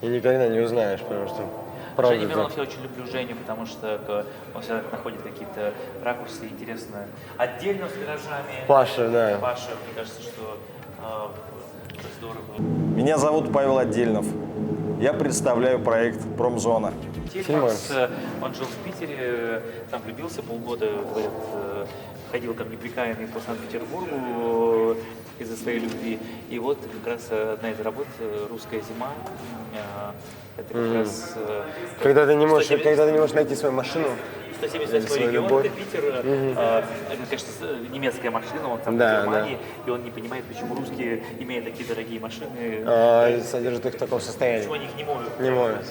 И никогда не узнаешь, потому что правда. Женя Миронов, я очень люблю Женю, потому что он всегда находит какие-то ракурсы интересные. Отдельно с гаражами. Паша, да. Паша, мне кажется, что это здорово. Меня зовут Павел Отдельнов. Я представляю проект «Промзона». Тильманс, он жил в Питере, там влюбился полгода, говорят, ходил там неприкаянный по Санкт-Петербургу из-за своей любви. И вот как раз одна из работ «Русская зима». Это как раз... Когда ты не можешь найти свою машину. 178 регион, это Питер, это, конечно, немецкая машина, он там в Германии, и он не понимает, почему русские, имея такие дорогие машины, содержат их в таком состоянии. Почему они их не моют? Не моют.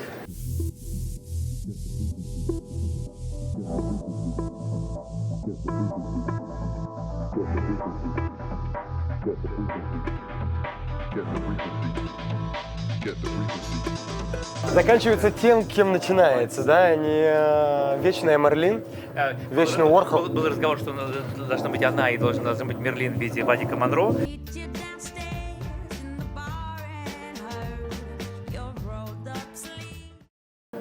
Заканчивается тем, кем начинается, да, не вечная Мерлин, вечный Уорхол. Был разговор, что должна быть одна и должна быть Мерлин в виде Вадика Монро.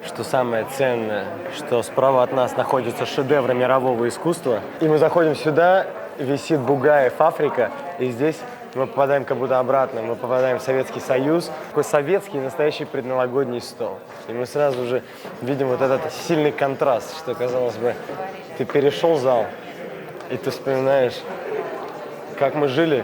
Что самое ценное, что справа от нас находятся шедевры мирового искусства, и мы заходим сюда, висит Бугаев «Африка», и здесь мы попадаем как будто обратно, мы попадаем в Советский Союз, такой советский настоящий предновогодний стол. И мы сразу же видим вот этот сильный контраст, что, казалось бы, ты перешел зал, и ты вспоминаешь, как мы жили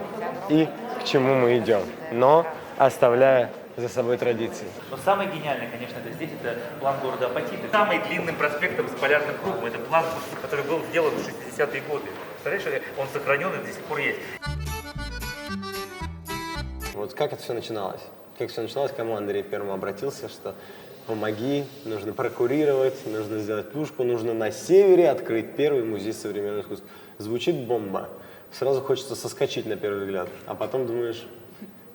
и к чему мы идем, но оставляя за собой традиции. Но самое гениальное, конечно, это здесь, это план города Апатиты. Самый длинным проспектом с полярным кругом. Это план, который был сделан в 60-е годы. Представляешь, он сохранен и до сих пор есть. Вот как это все начиналось? Как все начиналось, к кому Андрей первым обратился, что помоги, нужно прокурировать, нужно сделать пушку, нужно на севере открыть первый музей современного искусства. Звучит бомба. Сразу хочется соскочить на первый взгляд, а потом думаешь,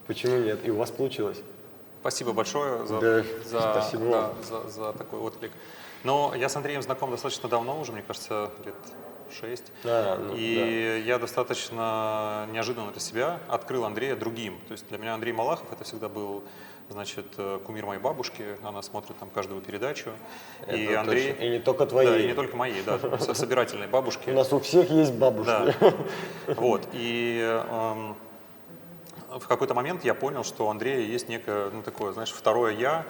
почему нет? И у вас получилось. Спасибо большое за такой отклик. Но я с Андреем знаком достаточно давно, уже, мне кажется, лет 6. Я достаточно неожиданно для себя открыл Андрея другим. То есть для меня Андрей Малахов это всегда был, значит, кумир моей бабушки. Она смотрит там каждую передачу. И Андрей... И не только твои. Да, и не только мои, да. Собирательные бабушки. У нас у всех есть бабушки. Да. Вот. И в какой-то момент я понял, что у Андрея есть некое, ну, такое, знаешь, второе «я».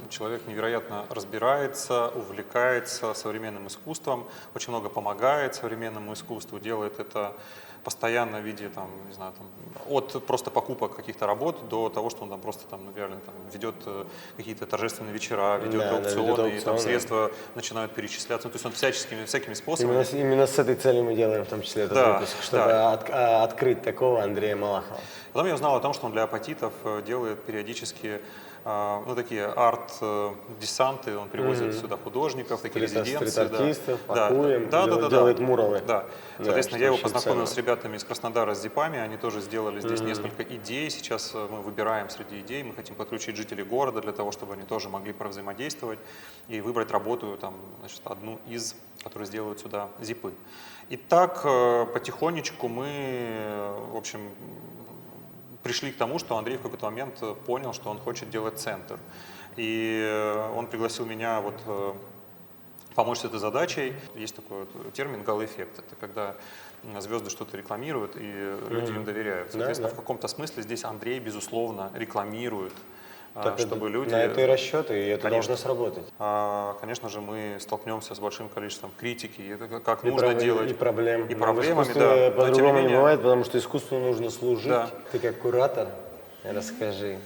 Человек невероятно разбирается, увлекается современным искусством, очень много помогает современному искусству, делает это постоянно в виде, там, не знаю, там, от просто покупок каких-то работ до того, что он там просто там, реально там, ведет какие-то торжественные вечера, ведет аукционы, и там средства начинают перечисляться. Ну, то есть он всякими способами. Именно с этой целью мы делаем в том числе этот выпуск, чтобы открыть такого Андрея Малахова. Потом я узнал о том, что он для апатитов делает периодически ну, такие арт-десанты, он привозит сюда художников, такие резиденции. Стрит-артистов, делает муралы. Да. Соответственно, я его познакомил с ребятами из Краснодара, с Зипами, они тоже сделали здесь несколько идей. Сейчас мы выбираем среди идей, мы хотим подключить жителей города для того, чтобы они тоже могли провзаимодействовать и выбрать работу, там, значит, одну из, которую сделают сюда Зипы. И так потихонечку мы, в общем, пришли к тому, что Андрей в какой-то момент понял, что он хочет делать центр. И он пригласил меня вот помочь с этой задачей. Есть такой вот термин «гал-эффект». Это когда звезды что-то рекламируют, и люди им доверяют. Соответственно, в каком-то смысле здесь Андрей, безусловно, рекламирует, так чтобы люди... На это и расчеты, и это должно сработать. Конечно же, мы столкнемся с большим количеством критики, и это как нужно делать. И проблем. И проблемами, да. По-другому не бывает, потому что искусству нужно служить. Да. Ты как куратор, расскажи,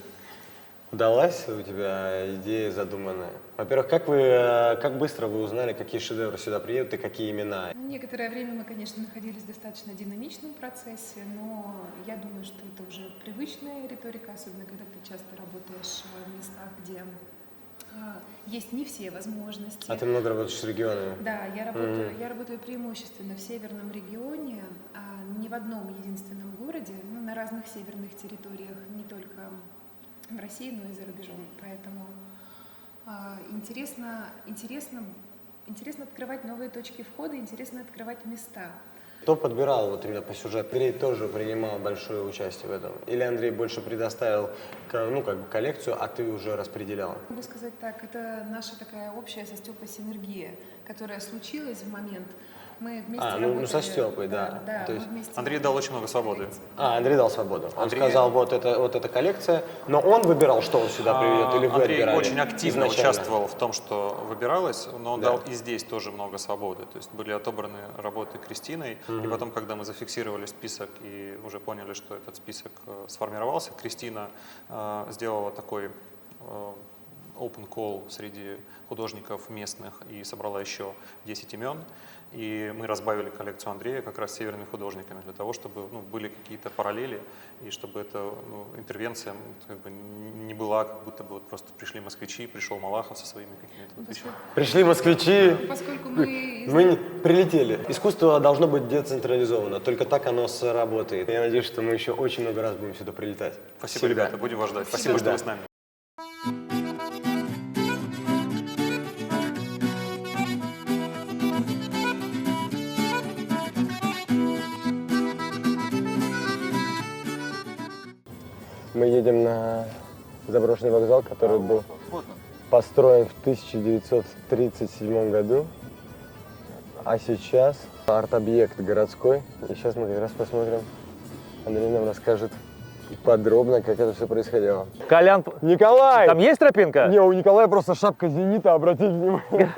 удалась у тебя идея задуманная? Во-первых, как быстро вы узнали, какие шедевры сюда приедут и какие имена? Некоторое время мы, конечно, находились в достаточно динамичном процессе, но я думаю, что это уже привычная риторика, особенно когда ты часто работаешь в местах, где есть не все возможности. А ты много работаешь с регионами? Да, я работаю преимущественно в северном регионе, не в одном единственном городе, но на разных северных территориях, не только в России, но и за рубежом. Поэтому интересно открывать новые точки входа, интересно открывать места. Кто подбирал вот именно по сюжету? Андрей тоже принимал большое участие в этом? Или Андрей больше предоставил, ну, как бы коллекцию, а ты уже распределял? Могу сказать так, это наша такая общая со Степой синергия, которая случилась в момент. Мы вместе работали. Ну со Степой, да. Да, то есть... Андрей дал очень много свободы. Андрей дал свободу. Он сказал, вот эта коллекция, но он выбирал, что он сюда приведет, или вы Андрей отбирали? очень активно участвовал в том, что выбиралось, но он дал и здесь тоже много свободы. То есть были отобраны работы Кристиной, и потом, когда мы зафиксировали список и уже поняли, что этот список сформировался, Кристина сделала такой open call среди художников местных и собрала еще 10 имен. И мы разбавили коллекцию Андрея как раз северными художниками для того, чтобы были какие-то параллели и чтобы эта интервенция как бы не была, как будто бы вот просто пришли москвичи, пришел Малахов со своими какими-то вещами. Пришли москвичи, Поскольку мы прилетели. Искусство должно быть децентрализовано, только так оно сработает. Я надеюсь, что мы еще очень много раз будем сюда прилетать. Спасибо, ребята, будем вас ждать. Спасибо, что вы с нами. Мы едем на заброшенный вокзал, который был построен в 1937 году, а сейчас арт-объект городской. И сейчас мы как раз посмотрим, Андрей нам расскажет подробно, как это все происходило. Колян, Николай! Там есть тропинка? Не, у Николая просто шапка «Зенита», обратите внимание.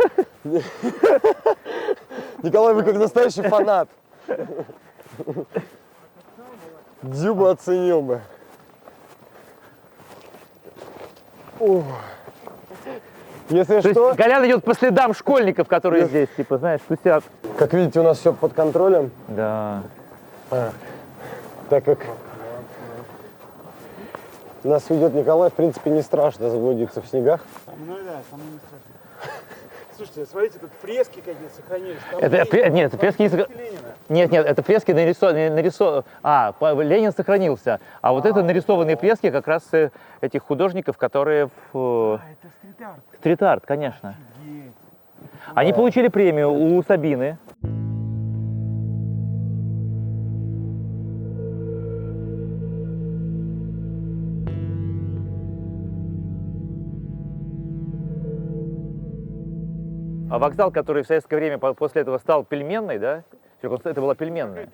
Николай, вы как настоящий фанат. Дзюба оценил бы. Если То что... есть Колян идет по следам школьников, которые здесь, типа, знаешь, тусят. Как видите, у нас все под контролем. Да. Так как нас ведет Николай, в принципе, не страшно заблудиться в снегах. Ну да, самое не страшно. Слушайте, смотрите, тут фрески какие-то сохранились. Нет, это фрески не сохранились. Нет, это фрески нарисованы. Ленин сохранился. А вот это нарисованные фрески как раз этих художников, которые это стрит-арт. Стрит-арт, конечно. Они получили премию у Сабины. А вокзал, который в советское время после этого стал пельменной, да? Это была пельменная.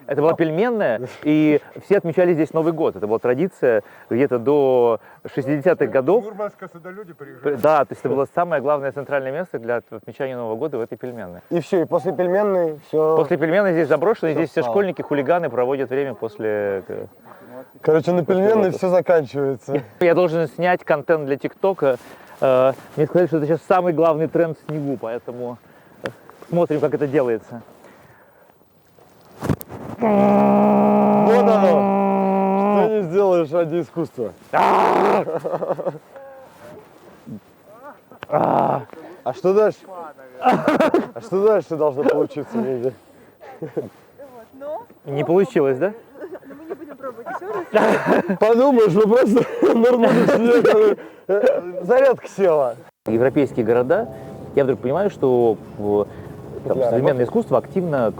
Это была пельменная, и все отмечали здесь Новый год. Это была традиция где-то до 60-х годов. Мурманска сюда люди приезжают. Да, то есть это было самое главное центральное место для отмечания Нового года в этой пельменной. И все, и после пельменной все... После пельменной здесь заброшено, и здесь все школьники, хулиганы проводят время после... Короче, на пельменной все заканчивается. Я должен снять контент для ТикТока. Мне сказали, что это сейчас самый главный тренд в снегу, поэтому смотрим, как это делается. Вот оно! Что не сделаешь ради искусства. А что дальше? А что дальше должно получиться, Миди? Не получилось, да? Мы не будем пробовать еще раз. Подумаешь, вы просто нырнули, зарядка села. Европейские города, я вдруг понимаю, что современное искусство активно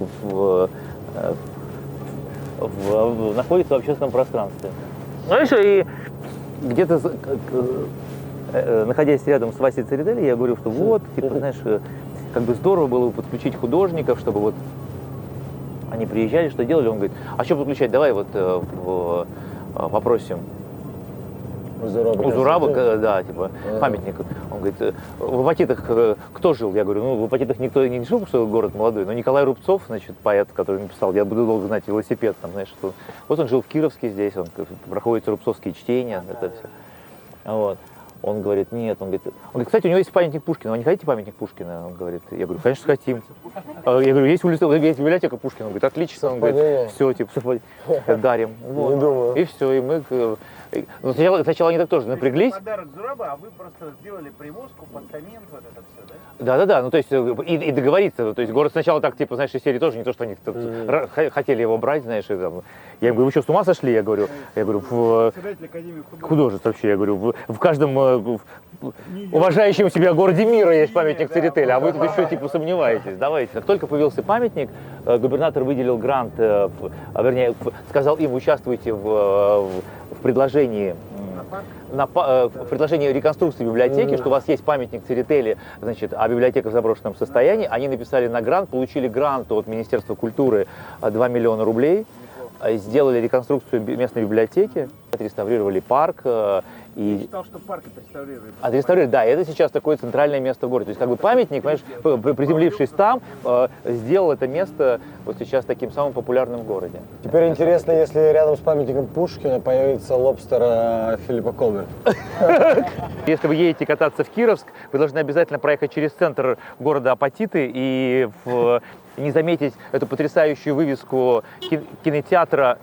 находится в общественном пространстве. Знаешь, и где-то, находясь рядом с Васей Церетели, я говорю, что вот, типа, знаешь, как бы здорово было бы подключить художников, чтобы вот они приезжали, что делали, он говорит, а что подключать, давай вот попросим Узураба, да, типа, памятник. Он говорит, в Апатитах кто жил? Я говорю, в Апатитах никто не жил, потому что город молодой, но Николай Рубцов, значит, поэт, который написал, я буду долго знать велосипед, там, знаешь, что... Вот он жил в Кировске здесь, он проходит рубцовские чтения, это все. Вот. Он говорит, нет, он говорит, кстати, у него есть памятник Пушкина, вы не хотите памятник Пушкина? Он говорит, я говорю, конечно, хотим. Я говорю, есть библиотека Пушкина, он говорит, отлично, он говорит, все, типа, дарим. Вот. Не думаю. И все, и мы... Сначала они так тоже напряглись. Подарок Зураба, а вы просто сделали привозку, постамент, вот это все, да? Да, ну то есть и договориться, то есть город сначала так, типа, знаешь, из серии тоже не то, что они хотели его брать, знаешь, и, там, я говорю, вы что, с ума сошли? Я говорю, в художеств вообще, я говорю, в каждом уважающем себя городе мира есть памятник Церетели, а вы тут еще, типа, сомневаетесь, давайте. Как только появился памятник, губернатор выделил грант, вернее, сказал им, участвуйте в предложении реконструкции библиотеки, что у вас есть памятник Церетели, значит, а библиотека в заброшенном состоянии. Они написали на грант, получили грант от Министерства культуры 2 миллиона рублей, сделали реконструкцию местной библиотеки, отреставрировали парк И... Я читал, что парк отреставрируют. Отреставрируют, да, это сейчас такое центральное место в городе. То есть как бы памятник, понимаешь, приземлившись там, сделал это место вот сейчас таким самым популярным в городе. Теперь интересно, если рядом с памятником Пушкина появится лобстер Филиппа Колберта. Если вы едете кататься в Кировск, вы должны обязательно проехать через центр города Апатиты и не заметить эту потрясающую вывеску кинотеатра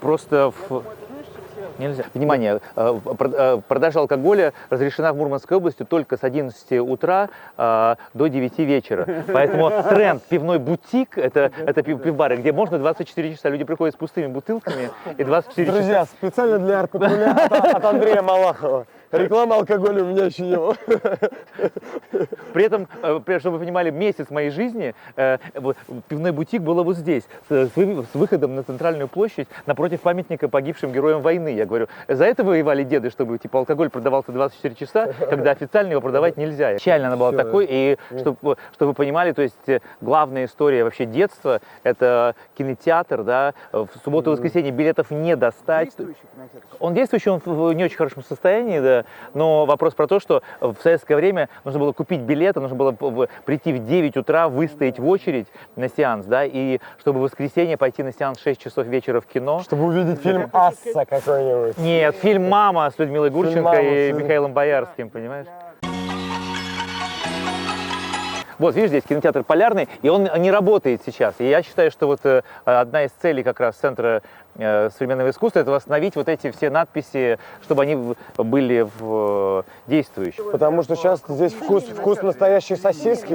просто нельзя. Внимание, продажа алкоголя разрешена в Мурманской области только с 11 утра до 9 вечера. Поэтому тренд пивной бутик, это пивбары, где можно 24 часа. Люди приходят с пустыми бутылками и 24 часа. Друзья, специально для Арт-патруля от Андрея Малахова. Рекламы алкоголя у меня еще не было. При этом, чтобы вы понимали, месяц моей жизни пивной бутик было вот здесь, с выходом на центральную площадь, напротив памятника погибшим героям войны. Я говорю, за это воевали деды, чтобы типа алкоголь продавался 24 часа, когда официально его продавать нельзя. Печально она была такой, и чтобы вы понимали, то есть главная история вообще детства, это кинотеатр, да, в субботу и воскресенье билетов не достать. Он действующий, он в не очень хорошем состоянии, да. Но вопрос про то, что в советское время нужно было купить билеты, нужно было прийти в 9 утра, выстоять в очередь на сеанс, да, и чтобы в воскресенье пойти на сеанс в 6 часов вечера в кино. Чтобы увидеть фильм «Асса» какой-нибудь. Нет, фильм «Мама» с Людмилой Гурченко и Михаилом Боярским, понимаешь? Вот, видишь, здесь кинотеатр «Полярный», и он не работает сейчас. И я считаю, что вот одна из целей как раз Центра современного искусства – это восстановить вот эти все надписи, чтобы они были действующие. Потому что сейчас здесь вкус настоящей сосиски.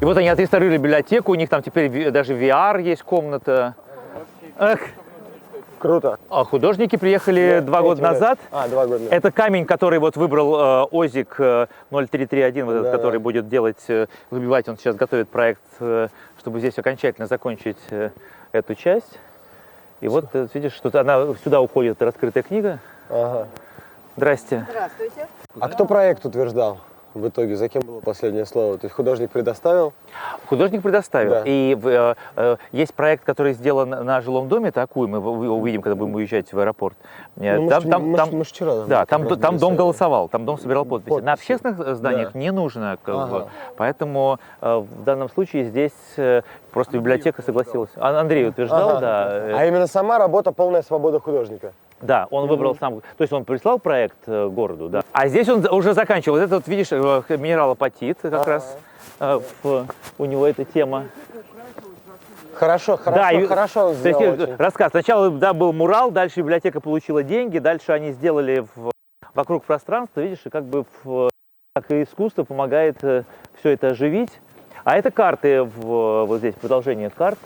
И вот они отреставрировали библиотеку, у них там теперь даже VR есть комната. Эх. Круто. А художники приехали 2 года назад. 2 года назад. Это камень, который вот выбрал ОЗИК 0331, вот этот, который будет делать, выбивать. Он сейчас готовит проект, чтобы здесь окончательно закончить эту часть. И вот видишь, что она сюда уходит раскрытая книга. Ага. Здрасте. Здравствуйте. А кто проект утверждал? В итоге, за кем было последнее слово? То есть художник предоставил? Художник предоставил. Да. И есть проект, который сделан на жилом доме, такой мы его увидим, когда будем уезжать в аэропорт. Мы вчера. Да, там дом голосовал, там дом собирал подписи. На общественных зданиях не нужно. Поэтому в данном случае здесь просто библиотека согласилась. Андрей утверждал, да. А именно сама работа «Полная свобода художника». Да, он выбрал сам, то есть он прислал проект городу, да. А здесь он уже заканчивал. Вот это вот, видишь, минерал апатит как раз, у него эта тема. Хорошо он сделал. Рассказ. Сначала был мурал, дальше библиотека получила деньги, дальше они сделали вокруг пространства, видишь, и как бы как и искусство помогает все это оживить. А это карты, вот здесь продолжение карт.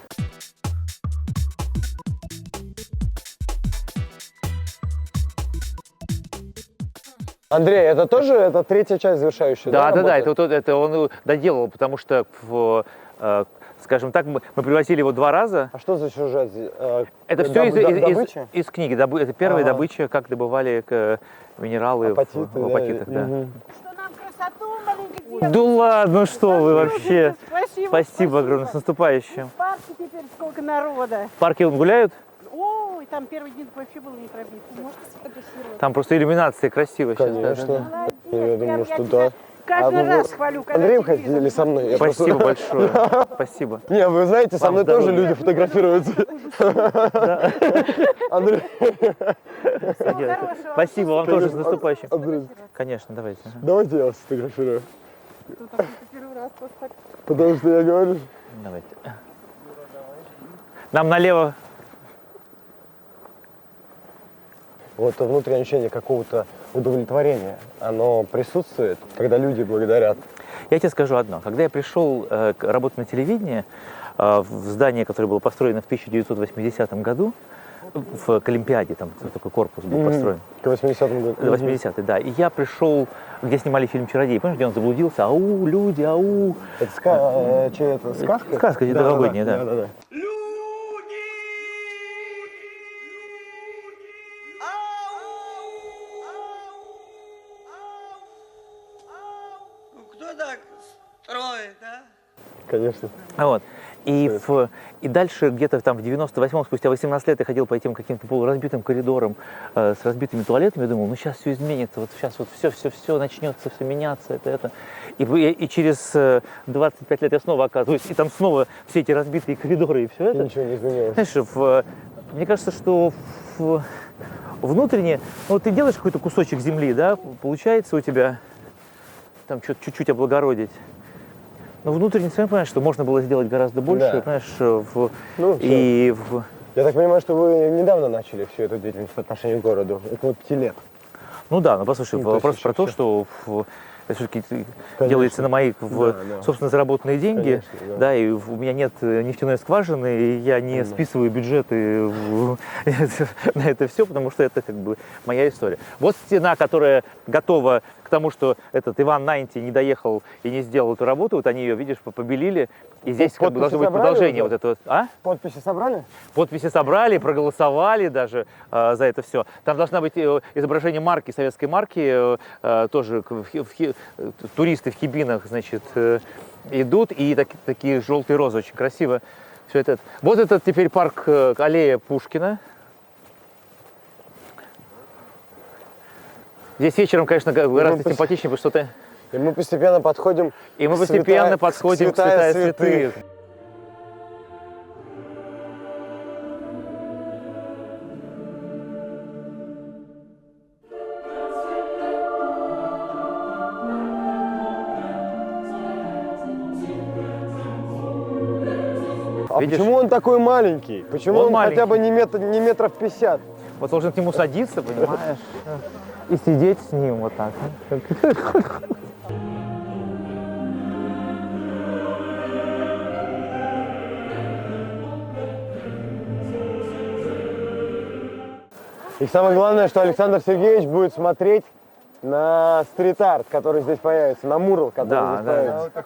Андрей, это тоже это третья часть завершающая? Да, это он доделал, потому что, скажем так, мы привозили его 2 раза. А что за сюжет? Это все из книги. Это первая добыча, как добывали минералы в апатитах. Да. Что нам красоту маленько делать? Да ладно, что вы вообще. Спасибо огромное, с наступающим. В парке теперь сколько народа. В парке гуляют? Ой, там первый день вообще было не пробито. Можете сфотографировать? Там просто иллюминация красивая. Конечно. Я думаю, что да. Каждый раз хвалю. Андреем хотите или со мной? Спасибо большое. Спасибо. Не, вы знаете, со мной тоже люди фотографируются. Андрей. Спасибо, вам тоже с наступающим. Конечно, давайте. Давайте я вас сфотографирую. Потому что я говорю. Давайте. Нам налево. Вот внутреннее ощущение какого-то удовлетворения, оно присутствует, когда люди благодарят. Я тебе скажу одно. Когда я пришел работать на телевидении, в здание, которое было построено в 1980 году, в Олимпиаде, там такой корпус был построен. К 80-му году. 80-й, да. И я пришел, где снимали фильм «Чародей». Помнишь, где он заблудился? Ау, люди, ау. Это сказка? Сказка новогодняя, да. Конечно. Вот. И дальше где-то там в 98-м, спустя 18 лет, я ходил по этим каким-то полуразбитым коридорам с разбитыми туалетами, я думал, ну сейчас все изменится, вот сейчас вот все начнется, все меняться, это. И через 25 лет я снова оказываюсь, и там снова все эти разбитые коридоры и все это. И ничего не изменилось. Знаешь, мне кажется, что внутренне, ну, вот ты делаешь какой-то кусочек земли, да, получается у тебя там что-то чуть-чуть облагородить. Но внутренне сами понимаешь, что можно было сделать гораздо больше, Да. знаешь, Я так понимаю, что вы недавно начали всю эту деятельность по отношению к городу, около 5 лет. Ну да, ну послушай, вопрос про то, что это все-таки делается на мои собственно заработанные деньги, Конечно, да, и у меня нет нефтяной скважины, и я не списываю бюджеты на это все, потому что это как бы моя история. Вот стена, которая готова к тому, что этот Иван Найнти не доехал и не сделал эту работу, вот они ее, видишь, побелили, и здесь как бы должно быть продолжение вот этого. А? Подписи собрали? Подписи собрали, проголосовали даже за это все. Там должна быть изображение марки, советской марки, тоже туристы в хибинах, значит, идут, и такие желтые розы, очень красиво. Все это. Вот этот теперь парк, аллея Пушкина. Здесь вечером, конечно, гораздо симпатичнее, потому что ты... И мы постепенно подходим к святая святых. А почему он такой маленький? Почему он хотя бы не метров 50? Вот должен к нему садиться, понимаешь, и сидеть с ним вот так. И самое главное, что Александр Сергеевич будет смотреть на стрит-арт, который здесь появится, на мурал, который здесь появится.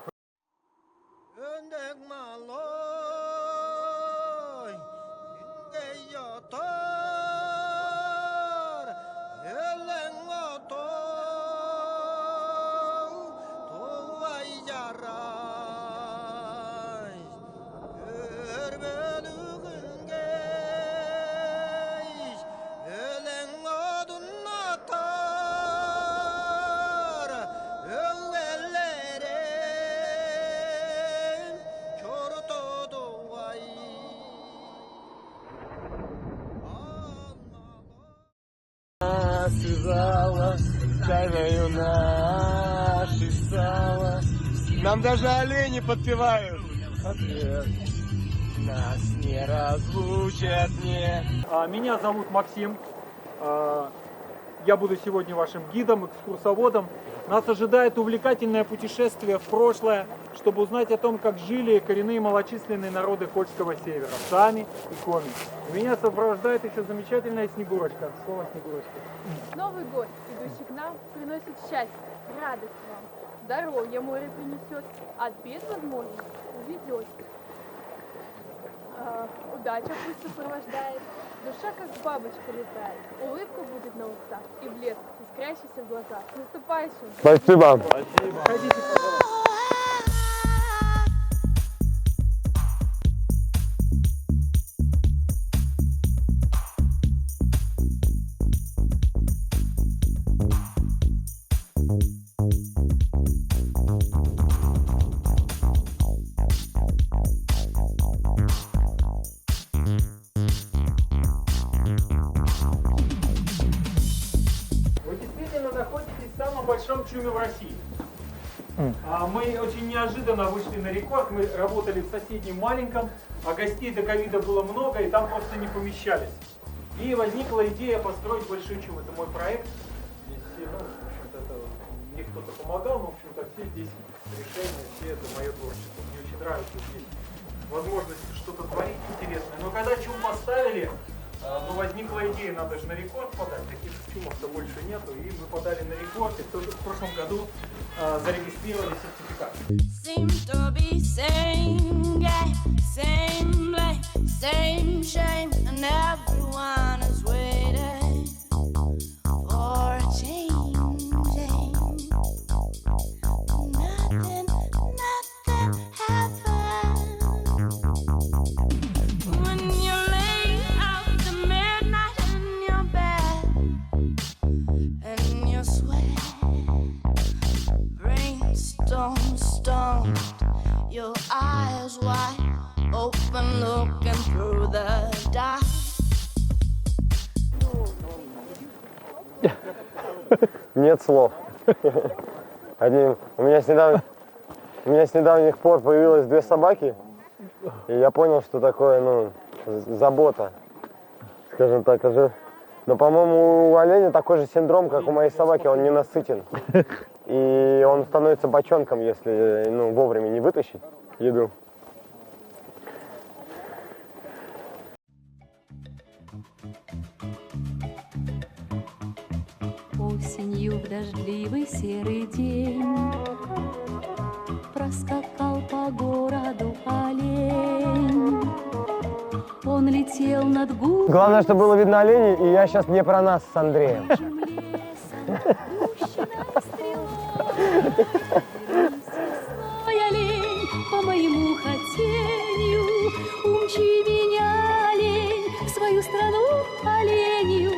Связала тайною наши сала. Нам даже олени подпевают. Ответ. Нас не разлучат, не. Меня зовут Максим. Я буду сегодня вашим гидом, экскурсоводом. Нас ожидает увлекательное путешествие в прошлое, чтобы узнать о том, как жили коренные малочисленные народы Кольского севера, Сами и Коми. Меня сопровождает еще замечательная Снегурочка. Слово Снегурочка. Новый год, идущий к нам, приносит счастье, радость вам. Здоровье море принесет, от бед, возможно, уведет. Удача пусть сопровождает, душа как бабочка летает, улыбка будет на устах и блеск, искрящийся в глазах. С наступающим! Спасибо! Спасибо! Ходите, пожалуйста! Чуме в России. Мы очень неожиданно вышли на рекорд, мы работали в соседнем маленьком, а гостей до ковида было много, и там просто не помещались. И возникла идея построить большой чум. Это мой проект. Здесь все, в общем-то, это мне кто-то помогал, но, в общем-то, все здесь решения, все это мое творчество. Мне очень нравится здесь возможность что-то творить интересное. Но когда чум поставили, возникла идея, надо же на рекорд подать, таких чумов-то больше нету, и мы подали на рекорд, и в прошлом году зарегистрировали сертификат. been looking through the dark. Нет слов. У меня с недавних пор появилось 2 собаки, и я понял, что такое, забота, скажем так. Но, по-моему, у оленя такой же синдром, как у моей собаки, он ненасытен. И он становится бочонком, если вовремя не вытащить еду. Осенью в дождливый серый день проскакал по городу олень. Он летел над губой. Главное, чтобы было видно оленей, и я сейчас не про нас с Андреем. Олень, по моему хотению, умчи меня, олень, в свою страну оленью,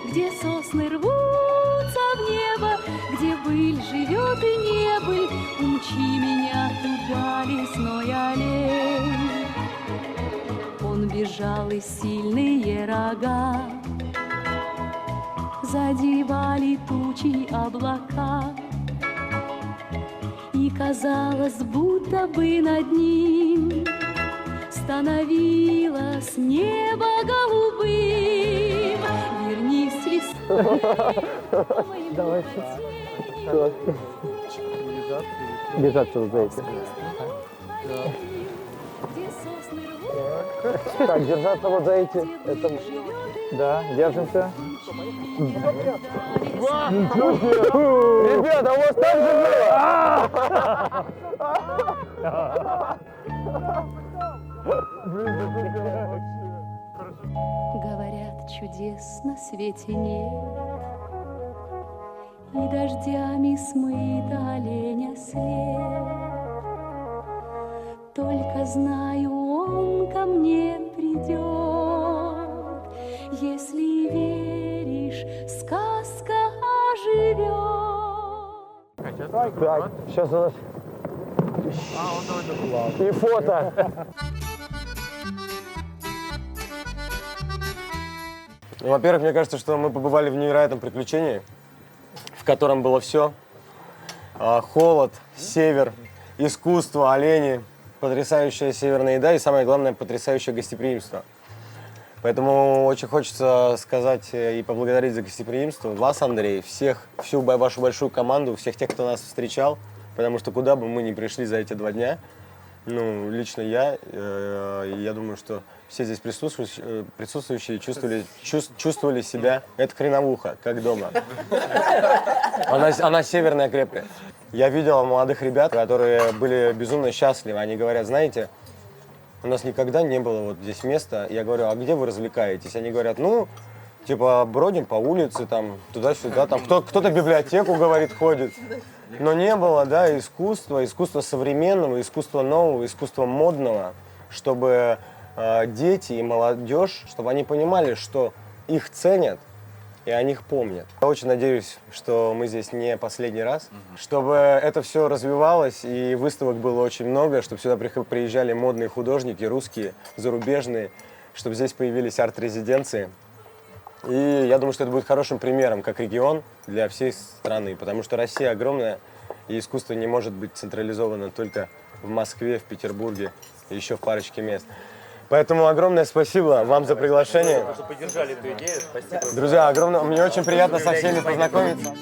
где сосны рвутся в небо, где быль живет и небыль, умчи меня туда, лесной олень. Он бежал, и сильные рога задевали тучи облака, и казалось, будто бы над ним становилось небо голубым. Вернись, лесной. Держаться за эти. Так, держаться вот за эти. Это... Да, держимся. Ребята, у вас так же было? Говорят, чудес на свете нет, и дождями смыт оленя след. Только знаю, он ко мне придет. Если веришь, сказка оживет. Так, сейчас у нас и фото. Во-первых, мне кажется, что мы побывали в невероятном приключении, в котором было все. Холод, север, искусство, олени, потрясающая северная еда и, самое главное, потрясающее гостеприимство. Поэтому очень хочется сказать и поблагодарить за гостеприимство вас, Андрей, всю вашу большую команду, всех тех, кто нас встречал, потому что куда бы мы ни пришли за эти 2 дня, лично я думаю, что все здесь присутствующие чувствовали себя, это хреновуха, как дома. Она северная, крепкая. Я видел молодых ребят, которые были безумно счастливы. Они говорят, знаете, у нас никогда не было вот здесь места. Я говорю, а где вы развлекаетесь? Они говорят, бродим по улице, там, туда-сюда, там, кто-то в библиотеку, говорит, ходит. Но не было, искусства современного, искусства нового, искусства модного, чтобы дети и молодежь, чтобы они понимали, что их ценят и о них помнят. Я очень надеюсь, что мы здесь не последний раз, чтобы это все развивалось и выставок было очень много, чтобы сюда приезжали модные художники, русские, зарубежные, чтобы здесь появились арт-резиденции. И я думаю, что это будет хорошим примером, как регион, для всей страны, потому что Россия огромная, и искусство не может быть централизовано только в Москве, в Петербурге и еще в парочке мест. Поэтому огромное спасибо вам за приглашение. Что поддержали эту идею. Спасибо. Друзья, огромное, мне очень приятно со всеми познакомиться.